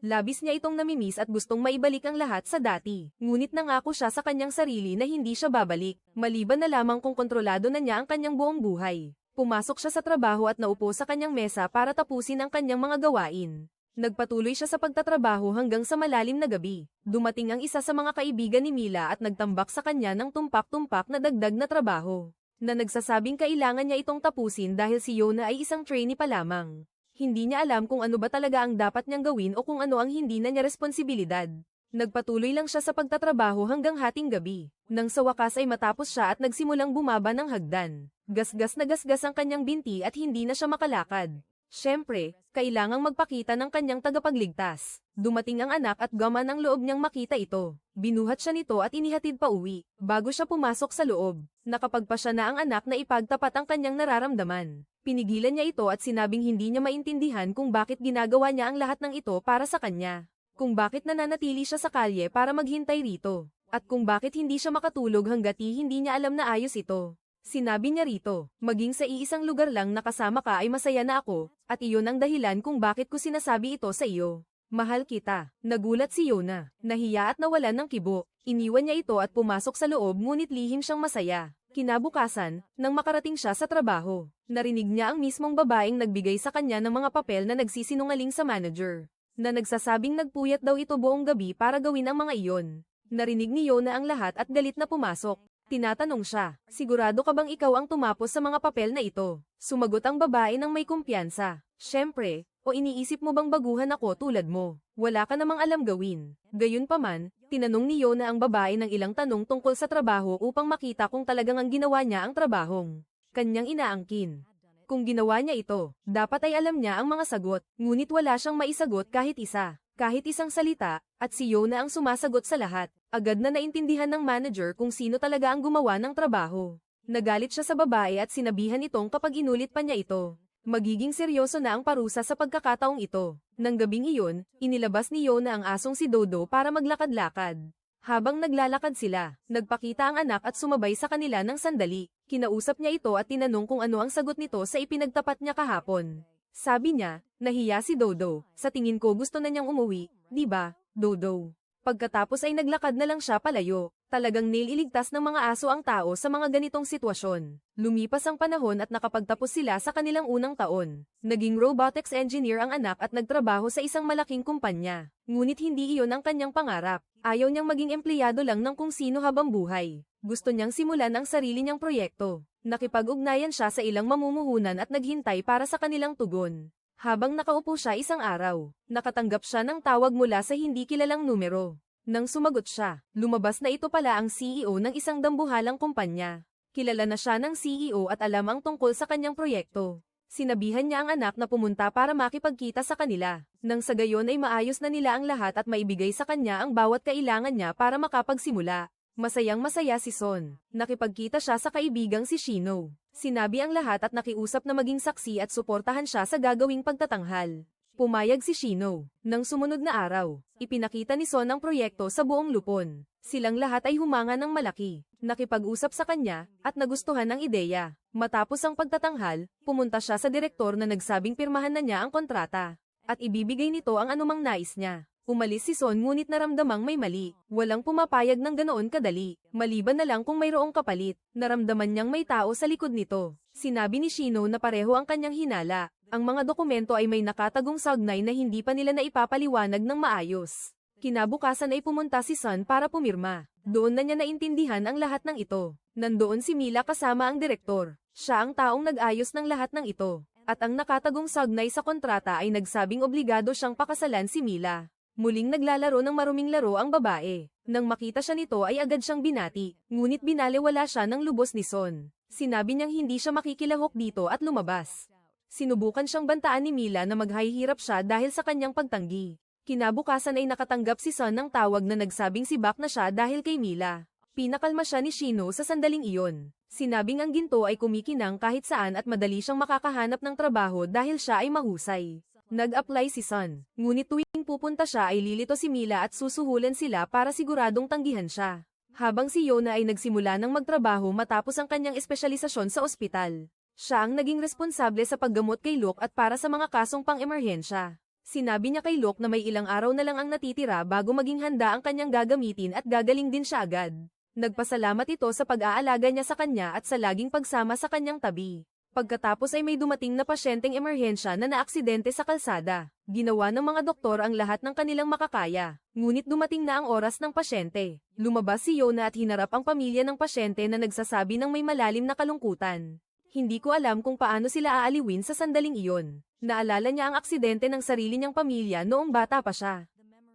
Labis niya itong namimiss at gustong maibalik ang lahat sa dati. Ngunit nangako siya sa kanyang sarili na hindi siya babalik, maliban na lamang kung kontrolado na niya ang kanyang buong buhay. Pumasok siya sa trabaho at naupo sa kanyang mesa para tapusin ang kanyang mga gawain. Nagpatuloy siya sa pagtatrabaho hanggang sa malalim na gabi. Dumating ang isa sa mga kaibigan ni Mila at nagtambak sa kanya ng tumpak-tumpak na dagdag na trabaho, na nagsasabing kailangan niya itong tapusin dahil si Yona ay isang trainee pa lamang. Hindi niya alam kung ano ba talaga ang dapat niyang gawin o kung ano ang hindi na niya responsibilidad. Nagpatuloy lang siya sa pagtatrabaho hanggang hating gabi. Nang sa wakas ay matapos siya at nagsimulang bumaba ng hagdan. Gasgas na gasgas ang kanyang binti at hindi na siya makalakad. Siyempre, kailangang magpakita ng kanyang tagapagligtas. Dumating ang anak at gaman ang loob niyang makita ito. Binuhat siya nito at inihatid pa uwi. Bago siya pumasok sa loob, nakapagpasya na ang anak na ipagtapat ang kanyang nararamdaman. Pinigilan niya ito at sinabing hindi niya maintindihan kung bakit ginagawa niya ang lahat ng ito para sa kanya. Kung bakit nananatili siya sa kalye para maghintay rito. At kung bakit hindi siya makatulog hanggat hindi niya alam na ayos ito. Sinabi niya rito, maging sa iisang lugar lang na kasama ka ay masaya na ako, at iyon ang dahilan kung bakit ko sinasabi ito sa iyo. Mahal kita. Nagulat si Yona, nahiya at nawalan ng kibo. Iniwan niya ito at pumasok sa loob ngunit lihim siyang masaya. Kinabukasan, nang makarating siya sa trabaho, narinig niya ang mismong babaeng nagbigay sa kanya ng mga papel na nagsisinungaling sa manager, na nagsasabing nagpuyat daw ito buong gabi para gawin ang mga iyon. Narinig ni Yona ang lahat at galit na pumasok. Tinatanong siya, sigurado ka bang ikaw ang tumapos sa mga papel na ito? Sumagot ang babae ng may kumpiyansa. Siyempre, o iniisip mo bang baguhan ako tulad mo? Wala ka namang alam gawin. Gayunpaman, tinanong ni Yona ang babae ng ilang tanong tungkol sa trabaho upang makita kung talagang ang ginawa niya ang trabahong kanyang inaangkin. Kung ginawa niya ito, dapat ay alam niya ang mga sagot, ngunit wala siyang maisagot kahit isa. Kahit isang salita, at si Yona ang sumasagot sa lahat. Agad na naintindihan ng manager kung sino talaga ang gumawa ng trabaho. Nagalit siya sa babae at sinabihan itong kapag inulit pa niya ito, magiging seryoso na ang parusa sa pagkakataong ito. Nang gabing iyon, inilabas ni Yona ang asong si Dodo para maglakad-lakad. Habang naglalakad sila, nagpakita ang anak at sumabay sa kanila ng sandali. Kinausap niya ito at tinanong kung ano ang sagot nito sa ipinagtapat niya kahapon. Sabi niya, nahiya si Dodo. Sa tingin ko gusto na niyang umuwi, di ba, Dodo? Pagkatapos ay naglakad na lang siya palayo. Talagang nililigtas ng mga aso ang tao sa mga ganitong sitwasyon. Lumipas ang panahon at nakapagtapos sila sa kanilang unang taon. Naging robotics engineer ang anak at nagtrabaho sa isang malaking kumpanya. Ngunit hindi iyon ang kanyang pangarap. Ayaw niyang maging empleyado lang ng kung sino habang buhay. Gusto niyang simulan ang sarili niyang proyekto. Nakipag-ugnayan siya sa ilang mamumuhunan at naghintay para sa kanilang tugon. Habang nakaupo siya isang araw, nakatanggap siya ng tawag mula sa hindi kilalang numero. Nang sumagot siya, lumabas na ito pala ang CEO ng isang dambuhalang kumpanya. Kilala na siya ng CEO at alam ang tungkol sa kanyang proyekto. Sinabihan niya ang anak na pumunta para makipagkita sa kanila. Nang sa gayon ay maayos na nila ang lahat at maibigay sa kanya ang bawat kailangan niya para makapagsimula. Masayang-masaya si Son. Nakipagkita siya sa kaibigang si Shino. Sinabi ang lahat at nakiusap na maging saksi at suportahan siya sa gagawing pagtatanghal. Pumayag si Shino. Nang sumunod na araw, ipinakita ni Son ang proyekto sa buong Lupon. Silang lahat ay humanga ng malaki. Nakipag-usap sa kanya, at nagustuhan ang ideya. Matapos ang pagtatanghal, pumunta siya sa direktor na nagsabing pirmahan na niya ang kontrata. At ibibigay nito ang anumang nais niya. Umalis si Son ngunit naramdamang may mali. Walang pumapayag ng ganoon kadali. Maliban na lang kung mayroong kapalit. Naramdaman niyang may tao sa likod nito. Sinabi ni Shino na pareho ang kanyang hinala. Ang mga dokumento ay may nakatagong sagnay na hindi pa nila naipapaliwanag ng maayos. Kinabukasan ay pumunta si Son para pumirma. Doon na niya naintindihan ang lahat ng ito. Nandoon si Mila kasama ang direktor. Siya ang taong nag-ayos ng lahat ng ito. At ang nakatagong sagnay sa kontrata ay nagsabing obligado siyang pakasalan si Mila. Muling naglalaro ng maruming laro ang babae. Nang makita siya nito ay agad siyang binati. Ngunit binaliwala siya ng lubos ni Son. Sinabi niyang hindi siya makikilahok dito at lumabas. Sinubukan siyang bantaan ni Mila na maghahirap siya dahil sa kanyang pagtanggi. Kinabukasan ay nakatanggap si Son ng tawag na nagsabing sibak na siya dahil kay Mila. Pinakalma siya ni Shino sa sandaling iyon. Sinabing ang ginto ay kumikinang kahit saan at madali siyang makakahanap ng trabaho dahil siya ay mahusay. Nag-apply si Son. Ngunit tuwing pupunta siya ay lilito si Mila at susuhulan sila para siguradong tanggihan siya. Habang si Yona ay nagsimula ng magtrabaho matapos ang kanyang espesyalisasyon sa ospital. Siya ang naging responsable sa paggamot kay Luke at para sa mga kasong pang-emerhensya. Sinabi niya kay Luke na may ilang araw na lang ang natitira bago maging handa ang kanyang gagamitin at gagaling din siya agad. Nagpasalamat ito sa pag-aalaga niya sa kanya at sa laging pagsama sa kanyang tabi. Pagkatapos ay may dumating na pasyenteng emerhensya na naaksidente sa kalsada. Ginawa ng mga doktor ang lahat ng kanilang makakaya. Ngunit dumating na ang oras ng pasyente. Lumabas si Yona at hinarap ang pamilya ng pasyente na nagsasabi ng may malalim na kalungkutan. Hindi ko alam kung paano sila aaliwin sa sandaling iyon. Naalala niya ang aksidente ng sarili niyang pamilya noong bata pa siya.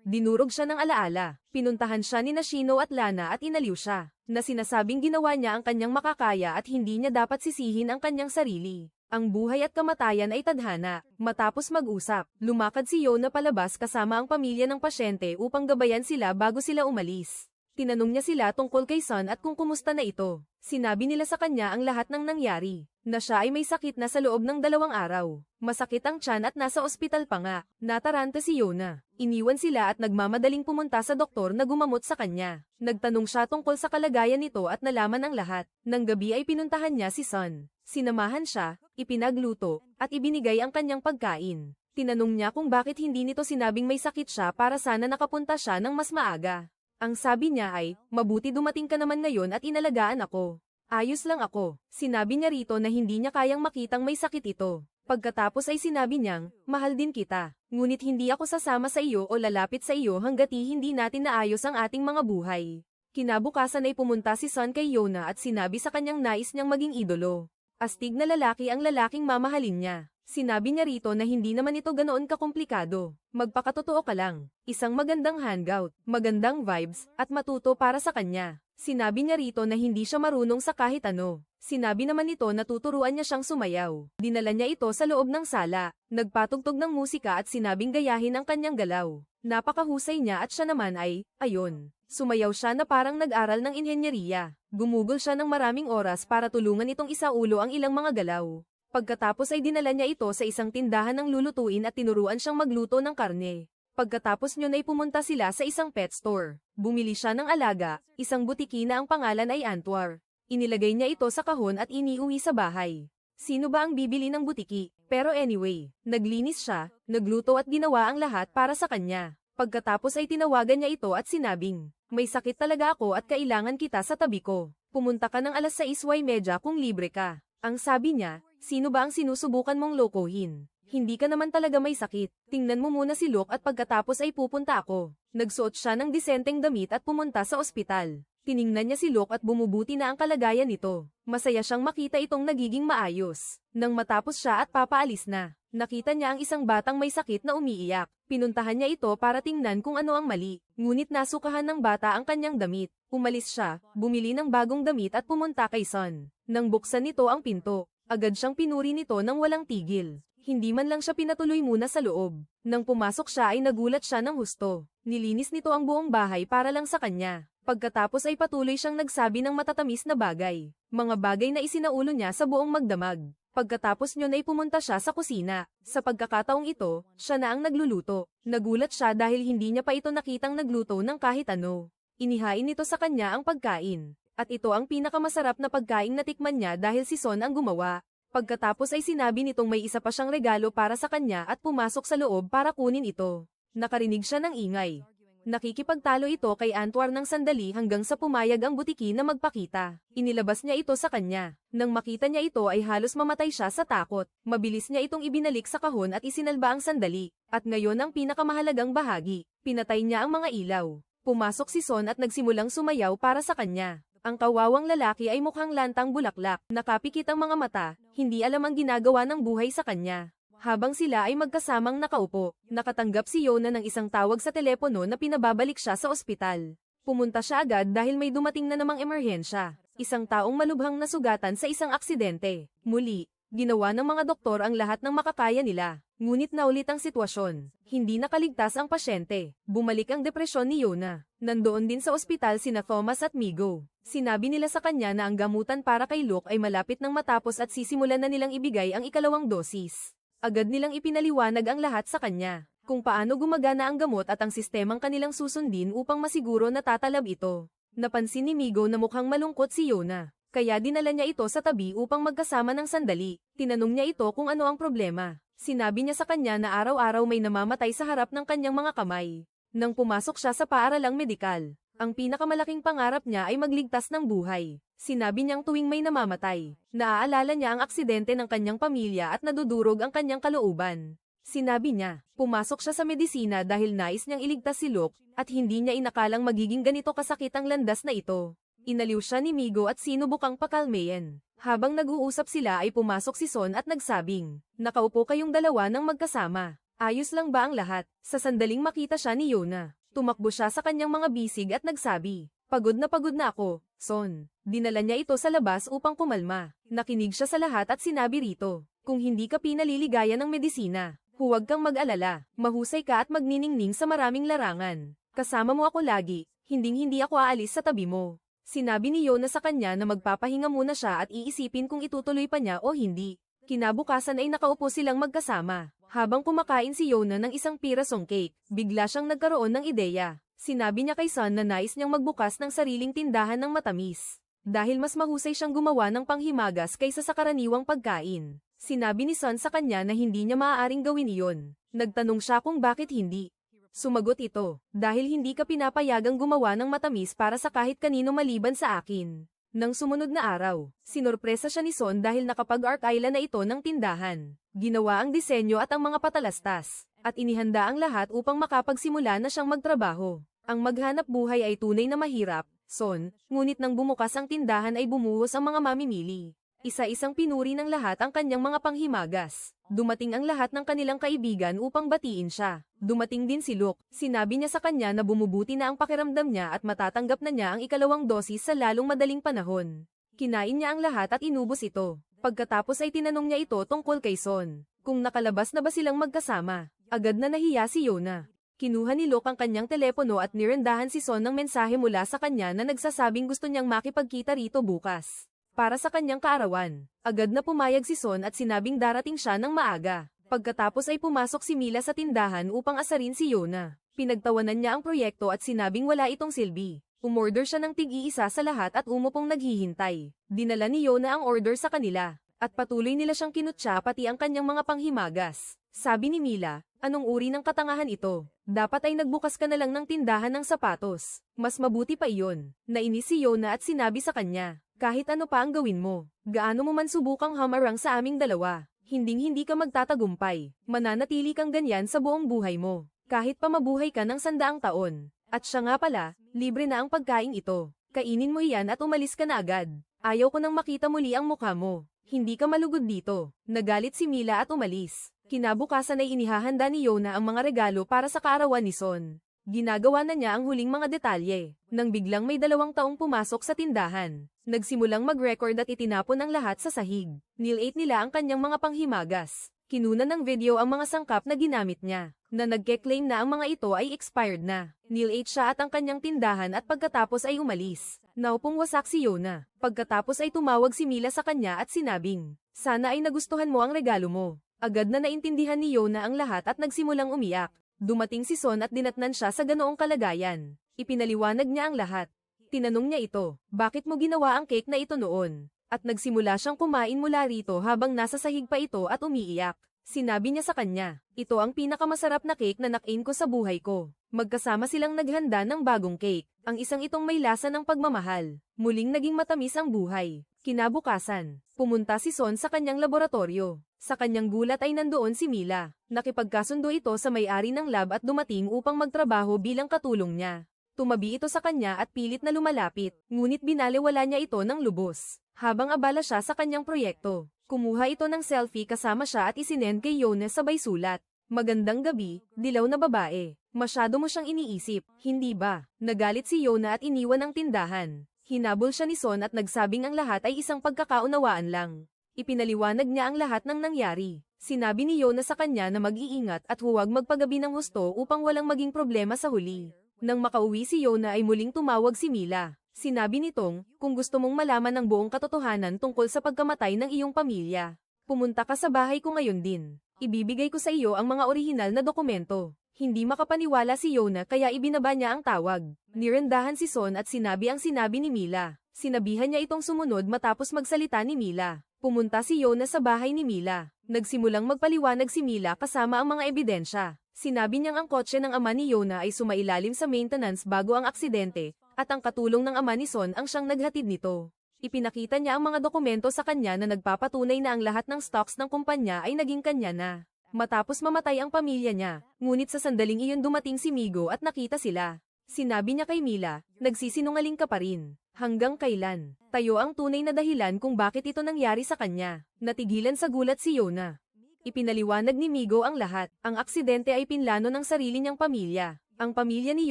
Dinurog siya ng alaala. Pinuntahan siya ni Shino at Lana at inaliw siya, na sinasabing ginawa niya ang kanyang makakaya at hindi niya dapat sisihin ang kanyang sarili. Ang buhay at kamatayan ay tadhana. Matapos mag-usap, lumakad si Yona palabas kasama ang pamilya ng pasyente upang gabayan sila bago sila umalis. Tinanong niya sila tungkol kay Son at kung kumusta na ito. Sinabi nila sa kanya ang lahat ng nangyari. Na siya ay may sakit na sa loob ng 2 araw. Masakit ang tiyan at nasa ospital pa nga. Nataranta si Yona. Iniwan sila at nagmamadaling pumunta sa doktor na gumamot sa kanya. Nagtanong siya tungkol sa kalagayan nito at nalaman ang lahat. Nang gabi ay pinuntahan niya si Son. Sinamahan siya, ipinagluto, at ibinigay ang kanyang pagkain. Tinanong niya kung bakit hindi nito sinabing may sakit siya para sana nakapunta siya ng mas maaga. Ang sabi niya ay, mabuti dumating ka naman ngayon at inalagaan ako. Ayos lang ako. Sinabi niya rito na hindi niya kayang makitang may sakit ito. Pagkatapos ay sinabi niyang, mahal din kita. Ngunit hindi ako sasama sa iyo o lalapit sa iyo hangga't hindi natin naayos ang ating mga buhay. Kinabukasan ay pumunta si Son kay Yona at sinabi sa kanyang nais niyang maging idolo. Astig na lalaki ang lalaking mamahalin niya. Sinabi niya rito na hindi naman ito ganoon kakomplikado. Magpakatotoo ka lang. Isang magandang hangout, magandang vibes, at matuto para sa kanya. Sinabi niya rito na hindi siya marunong sa kahit ano. Sinabi naman nito na tuturuan niya siyang sumayaw. Dinala niya ito sa loob ng sala. Nagpatugtog ng musika at sinabing gayahin ang kanyang galaw. Napakahusay niya at siya naman ay, ayon. Sumayaw siya na parang nag-aral ng inhenyeriya. Gumugol siya ng maraming oras para tulungan itong isaulo ang ilang mga galaw. Pagkatapos ay dinala niya ito sa isang tindahan ng lulutuin at tinuruan siyang magluto ng karne. Pagkatapos niyon ay pumunta sila sa isang pet store. Bumili siya ng alaga, isang butiki na ang pangalan ay Antwar. Inilagay niya ito sa kahon at iniuwi sa bahay. Sino ba ang bibili ng butiki? Pero anyway, naglinis siya, nagluto at ginawa ang lahat para sa kanya. Pagkatapos ay tinawagan niya ito at sinabing, may sakit talaga ako at kailangan kita sa tabi ko. Pumunta ka ng alas 6:30 kung libre ka. Ang sabi niya, sino ba ang sinusubukan mong lokohin? Hindi ka naman talaga may sakit. Tingnan mo muna si Luke at pagkatapos ay pupunta ako. Nagsuot siya ng disenteng damit at pumunta sa ospital. Tiningnan niya si Luke at bumubuti na ang kalagayan nito. Masaya siyang makita itong nagiging maayos. Nang matapos siya at papaalis na, nakita niya ang isang batang may sakit na umiiyak. Pinuntahan niya ito para tingnan kung ano ang mali. Ngunit nasukahan ng bata ang kanyang damit. Umalis siya, bumili ng bagong damit at pumunta kay Son. Nang buksan nito ang pinto, agad siyang pinuri nito nang walang tigil. Hindi man lang siya pinatuloy muna sa loob. Nang pumasok siya ay nagulat siya ng husto. Nilinis nito ang buong bahay para lang sa kanya. Pagkatapos ay patuloy siyang nagsabi ng matatamis na bagay. Mga bagay na isinaulo niya sa buong magdamag. Pagkatapos niyon ay pumunta siya sa kusina. Sa pagkakataong ito, siya na ang nagluluto. Nagulat siya dahil hindi niya pa ito nakitang nagluto ng kahit ano. Inihain nito sa kanya ang pagkain. At ito ang pinakamasarap na pagkain na tikman niya dahil si Son ang gumawa. Pagkatapos ay sinabi nitong may isa pa siyang regalo para sa kanya at pumasok sa loob para kunin ito. Nakarinig siya ng ingay. Nakikipagtalo ito kay Antwar ng sandali hanggang sa pumayag ang butiki na magpakita. Inilabas niya ito sa kanya. Nang makita niya ito ay halos mamatay siya sa takot. Mabilis niya itong ibinalik sa kahon at isinalba ang sandali. At ngayon ang pinakamahalagang bahagi. Pinatay niya ang mga ilaw. Pumasok si Son at nagsimulang sumayaw para sa kanya. Ang kawawang lalaki ay mukhang lantang bulaklak. Nakapikit ang mga mata, hindi alam ang ginagawa ng buhay sa kanya. Habang sila ay magkasamang nakaupo, nakatanggap si Yona ng isang tawag sa telepono na pinababalik siya sa ospital. Pumunta siya agad dahil may dumating na namang emerhensya. Isang taong malubhang nasugatan sa isang aksidente. Muli, ginawa ng mga doktor ang lahat ng makakaya nila. Ngunit naulit ang sitwasyon. Hindi nakaligtas ang pasyente. Bumalik ang depresyon ni Yona. Nandoon din sa ospital sina Thomas at Migo. Sinabi nila sa kanya na ang gamutan para kay Luke ay malapit nang matapos at sisimulan na nilang ibigay ang ikalawang dosis. Agad nilang ipinaliwanag ang lahat sa kanya, kung paano gumagana ang gamot at ang sistemang kanilang susundin upang masiguro na tatalab ito. Napansin ni Migo na mukhang malungkot si Yona, kaya dinala niya ito sa tabi upang magkasama ng sandali. Tinanong niya ito kung ano ang problema. Sinabi niya sa kanya na araw-araw may namamatay sa harap ng kanyang mga kamay. Nang pumasok siya sa paaralang medikal, ang pinakamalaking pangarap niya ay magligtas ng buhay. Sinabi niyang tuwing may namamatay, naaalala niya ang aksidente ng kanyang pamilya at nadudurog ang kanyang kalooban. Sinabi niya, pumasok siya sa medisina dahil nais niyang iligtas si Luke, at hindi niya inakalang magiging ganito kasakit ang landas na ito. Inaliw siya ni Migo at sinubukang pakalmayan. Habang nag-uusap sila ay pumasok si Son at nagsabing, nakaupo kayong dalawa ng magkasama. Ayos lang ba ang lahat? Sa sandaling makita siya ni Yona. Tumakbo siya sa kanyang mga bisig at nagsabi, pagod na ako, Son. Dinala niya ito sa labas upang kumalma. Nakinig siya sa lahat at sinabi rito, kung hindi ka pinaliligayan ng medisina, huwag kang mag-alala, mahusay ka at magniningning sa maraming larangan. Kasama mo ako lagi, hindi ako aalis sa tabi mo. Sinabi ni Yona sa kanya na magpapahinga muna siya at iisipin kung itutuloy pa niya o hindi. Kinabukasan ay nakaupo silang magkasama. Habang kumakain si Yona ng isang pirasong cake, bigla siyang nagkaroon ng ideya. Sinabi niya kay Son na nais niyang magbukas ng sariling tindahan ng matamis. Dahil mas mahusay siyang gumawa ng panghimagas kaysa sa karaniwang pagkain. Sinabi ni Son sa kanya na hindi niya maaaring gawin iyon. Nagtanong siya kung bakit hindi. Sumagot ito, dahil hindi ka pinapayagang gumawa ng matamis para sa kahit kanino maliban sa akin. Nang sumunod na araw, sinorpresa siya ni Son dahil nakapag-arkaila na ito ng tindahan. Ginawa ang disenyo at ang mga patalastas, at inihanda ang lahat upang makapagsimula na siyang magtrabaho. Ang maghanap buhay ay tunay na mahirap, Son, ngunit nang bumukas ang tindahan ay bumuhos ang mga mamimili. Isa-isang pinuri ng lahat ang kanyang mga panghimagas. Dumating ang lahat ng kanilang kaibigan upang batiin siya. Dumating din si Luke. Sinabi niya sa kanya na bumubuti na ang pakiramdam niya at matatanggap na niya ang ikalawang dosis sa lalong madaling panahon. Kinain niya ang lahat at inubos ito. Pagkatapos ay tinanong niya ito tungkol kay Son. Kung nakalabas na ba silang magkasama. Agad na nahiya si Yona. Kinuha ni Luke ang kanyang telepono at nirendahan si Son ng mensahe mula sa kanya na nagsasabing gusto niyang makipagkita rito bukas. Para sa kanyang kaarawan, agad na pumayag si Son at sinabing darating siya ng maaga. Pagkatapos ay pumasok si Mila sa tindahan upang asarin si Yona. Pinagtawanan niya ang proyekto at sinabing wala itong silbi. Umorder siya ng tig-iisa sa lahat at umupong naghihintay. Dinala ni Yona ang order sa kanila. At patuloy nila siyang kinutya pati ang kanyang mga panghimagas. Sabi ni Mila, anong uri ng katangahan ito? Dapat ay nagbukas ka na lang ng tindahan ng sapatos. Mas mabuti pa iyon. Nainis si Yona at sinabi sa kanya, kahit ano pa ang gawin mo, gaano mo man subukang hamarang sa aming dalawa, hinding-hindi ka magtatagumpay. Mananatili kang ganyan sa buong buhay mo, kahit pa mabuhay ka ng 100 taon. At siya nga pala, libre na ang pagkain ito. Kainin mo iyan at umalis ka na agad. Ayaw ko nang makita muli ang mukha mo. Hindi ka malugod dito. Nagalit si Mila at umalis. Kinabukasan ay inihahanda ni Yona ang mga regalo para sa kaarawan ni Son. Ginagawa na niya ang huling mga detalye, nang biglang may 2 taong pumasok sa tindahan. Nagsimulang mag-record at itinapon ang lahat sa sahig. Nil-8 nila ang kanyang mga panghimagas. Kinuna ng video ang mga sangkap na ginamit niya, na nagke-claim na ang mga ito ay expired na. Nil-8 siya at ang kanyang tindahan at pagkatapos ay umalis. Naupong wasak si Yona. Pagkatapos ay tumawag si Mila sa kanya at sinabing, sana ay nagustuhan mo ang regalo mo. Agad na naintindihan ni Yona ang lahat at nagsimulang umiyak. Dumating si Son at dinatnan siya sa ganoong kalagayan. Ipinaliwanag niya ang lahat. Tinanong niya ito, bakit mo ginawa ang cake na ito noon? At nagsimula siyang kumain mula rito habang nasa sahig pa ito at umiiyak. Sinabi niya sa kanya, ito ang pinakamasarap na cake na nakain ko sa buhay ko. Magkasama silang naghanda ng bagong cake. Ang isang itong may lasa ng pagmamahal. Muling naging matamis ang buhay. Kinabukasan, pumunta si Son sa kanyang laboratorio. Sa kanyang gulat ay nandoon si Mila. Nakipagkasundo ito sa may-ari ng lab at dumating upang magtrabaho bilang katulong niya. Tumabi ito sa kanya at pilit na lumalapit, ngunit binaliwala niya ito ng lubos. Habang abala siya sa kanyang proyekto, kumuha ito ng selfie kasama siya at isinend kay Yona sabay sulat. Magandang gabi, dilaw na babae. Masyado mo siyang iniisip, hindi ba? Nagalit si Yona at iniwan ang tindahan. Hinabol siya ni Son at nagsabing ang lahat ay isang pagkakaunawaan lang. Ipinaliwanag niya ang lahat ng nangyari. Sinabi ni Yona sa kanya na mag-iingat at huwag magpagabi ng husto upang walang maging problema sa huli. Nang makauwi si Yona ay muling tumawag si Mila. Sinabi nitong, kung gusto mong malaman ang buong katotohanan tungkol sa pagkamatay ng iyong pamilya, pumunta ka sa bahay ko ngayon din. Ibibigay ko sa iyo ang mga orihinal na dokumento. Hindi makapaniwala si Yona kaya ibinaba niya ang tawag. Nirendahan si Son at sinabi ang sinabi ni Mila. Sinabihan niya itong sumunod matapos magsalita ni Mila. Pumunta si Yona sa bahay ni Mila. Nagsimulang magpaliwanag si Mila kasama ang mga ebidensya. Sinabi niyang ang kotse ng ama ni Yona ay sumailalim sa maintenance bago ang aksidente, at ang katulong ng ama ni Son ang siyang naghatid nito. Ipinakita niya ang mga dokumento sa kanya na nagpapatunay na ang lahat ng stocks ng kumpanya ay naging kanya na. Matapos mamatay ang pamilya niya, ngunit sa sandaling iyon dumating si Migo at nakita sila. Sinabi niya kay Mila, nagsisinungaling ka pa rin. Hanggang kailan? Tayo ang tunay na dahilan kung bakit ito nangyari sa kanya. Natigilan sa gulat si Yona. Ipinaliwanag ni Migo ang lahat. Ang aksidente ay pinlano ng sarili niyang pamilya. Ang pamilya ni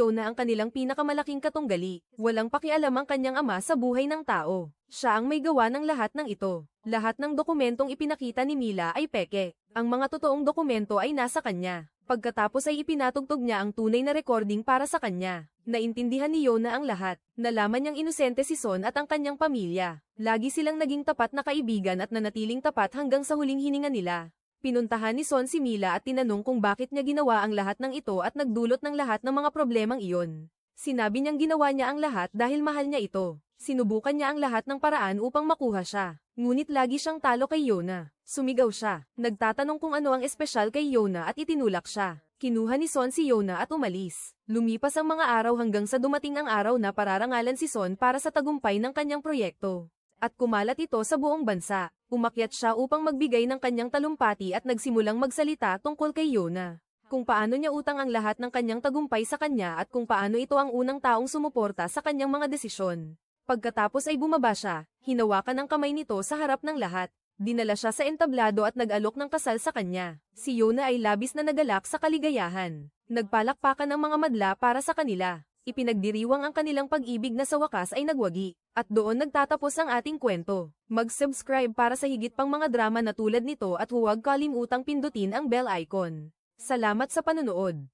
Yona ang kanilang pinakamalaking katunggali. Walang pakialam ang kanyang ama sa buhay ng tao. Siya ang may gawa ng lahat ng ito. Lahat ng dokumentong ipinakita ni Mila ay peke. Ang mga totoong dokumento ay nasa kanya. Pagkatapos ay ipinatugtog niya ang tunay na recording para sa kanya. Naintindihan ni Yona ang lahat. Nalaman niyang inosente si Son at ang kanyang pamilya. Lagi silang naging tapat na kaibigan at nanatiling tapat hanggang sa huling hininga nila. Pinuntahan ni Son si Mila at tinanong kung bakit niya ginawa ang lahat ng ito at nagdulot ng lahat ng mga problemang iyon. Sinabi niyang ginawa niya ang lahat dahil mahal niya ito. Sinubukan niya ang lahat ng paraan upang makuha siya. Ngunit lagi siyang talo kay Yona. Sumigaw siya. Nagtatanong kung ano ang espesyal kay Yona at itinulak siya. Kinuha ni Son si Yona at umalis. Lumipas ang mga araw hanggang sa dumating ang araw na pararangalan si Son para sa tagumpay ng kanyang proyekto. At kumalat ito sa buong bansa. Umakyat siya upang magbigay ng kanyang talumpati at nagsimulang magsalita tungkol kay Yona. kung paano niya utang ang lahat ng kanyang tagumpay sa kanya at kung paano ito ang unang taong sumuporta sa kanyang mga desisyon. Pagkatapos ay bumaba siya, hinawakan ang kamay nito sa harap ng lahat. Dinala siya sa entablado at nag-alok ng kasal sa kanya. Si Yona ay labis na nagalak sa kaligayahan. Nagpalakpakan ang mga madla para sa kanila. Ipinagdiriwang ang kanilang pag-ibig na sa wakas ay nagwagi. At doon nagtatapos ang ating kwento. Mag-subscribe para sa higit pang mga drama na tulad nito at huwag kalimutang pindutin ang bell icon. Salamat sa panonood.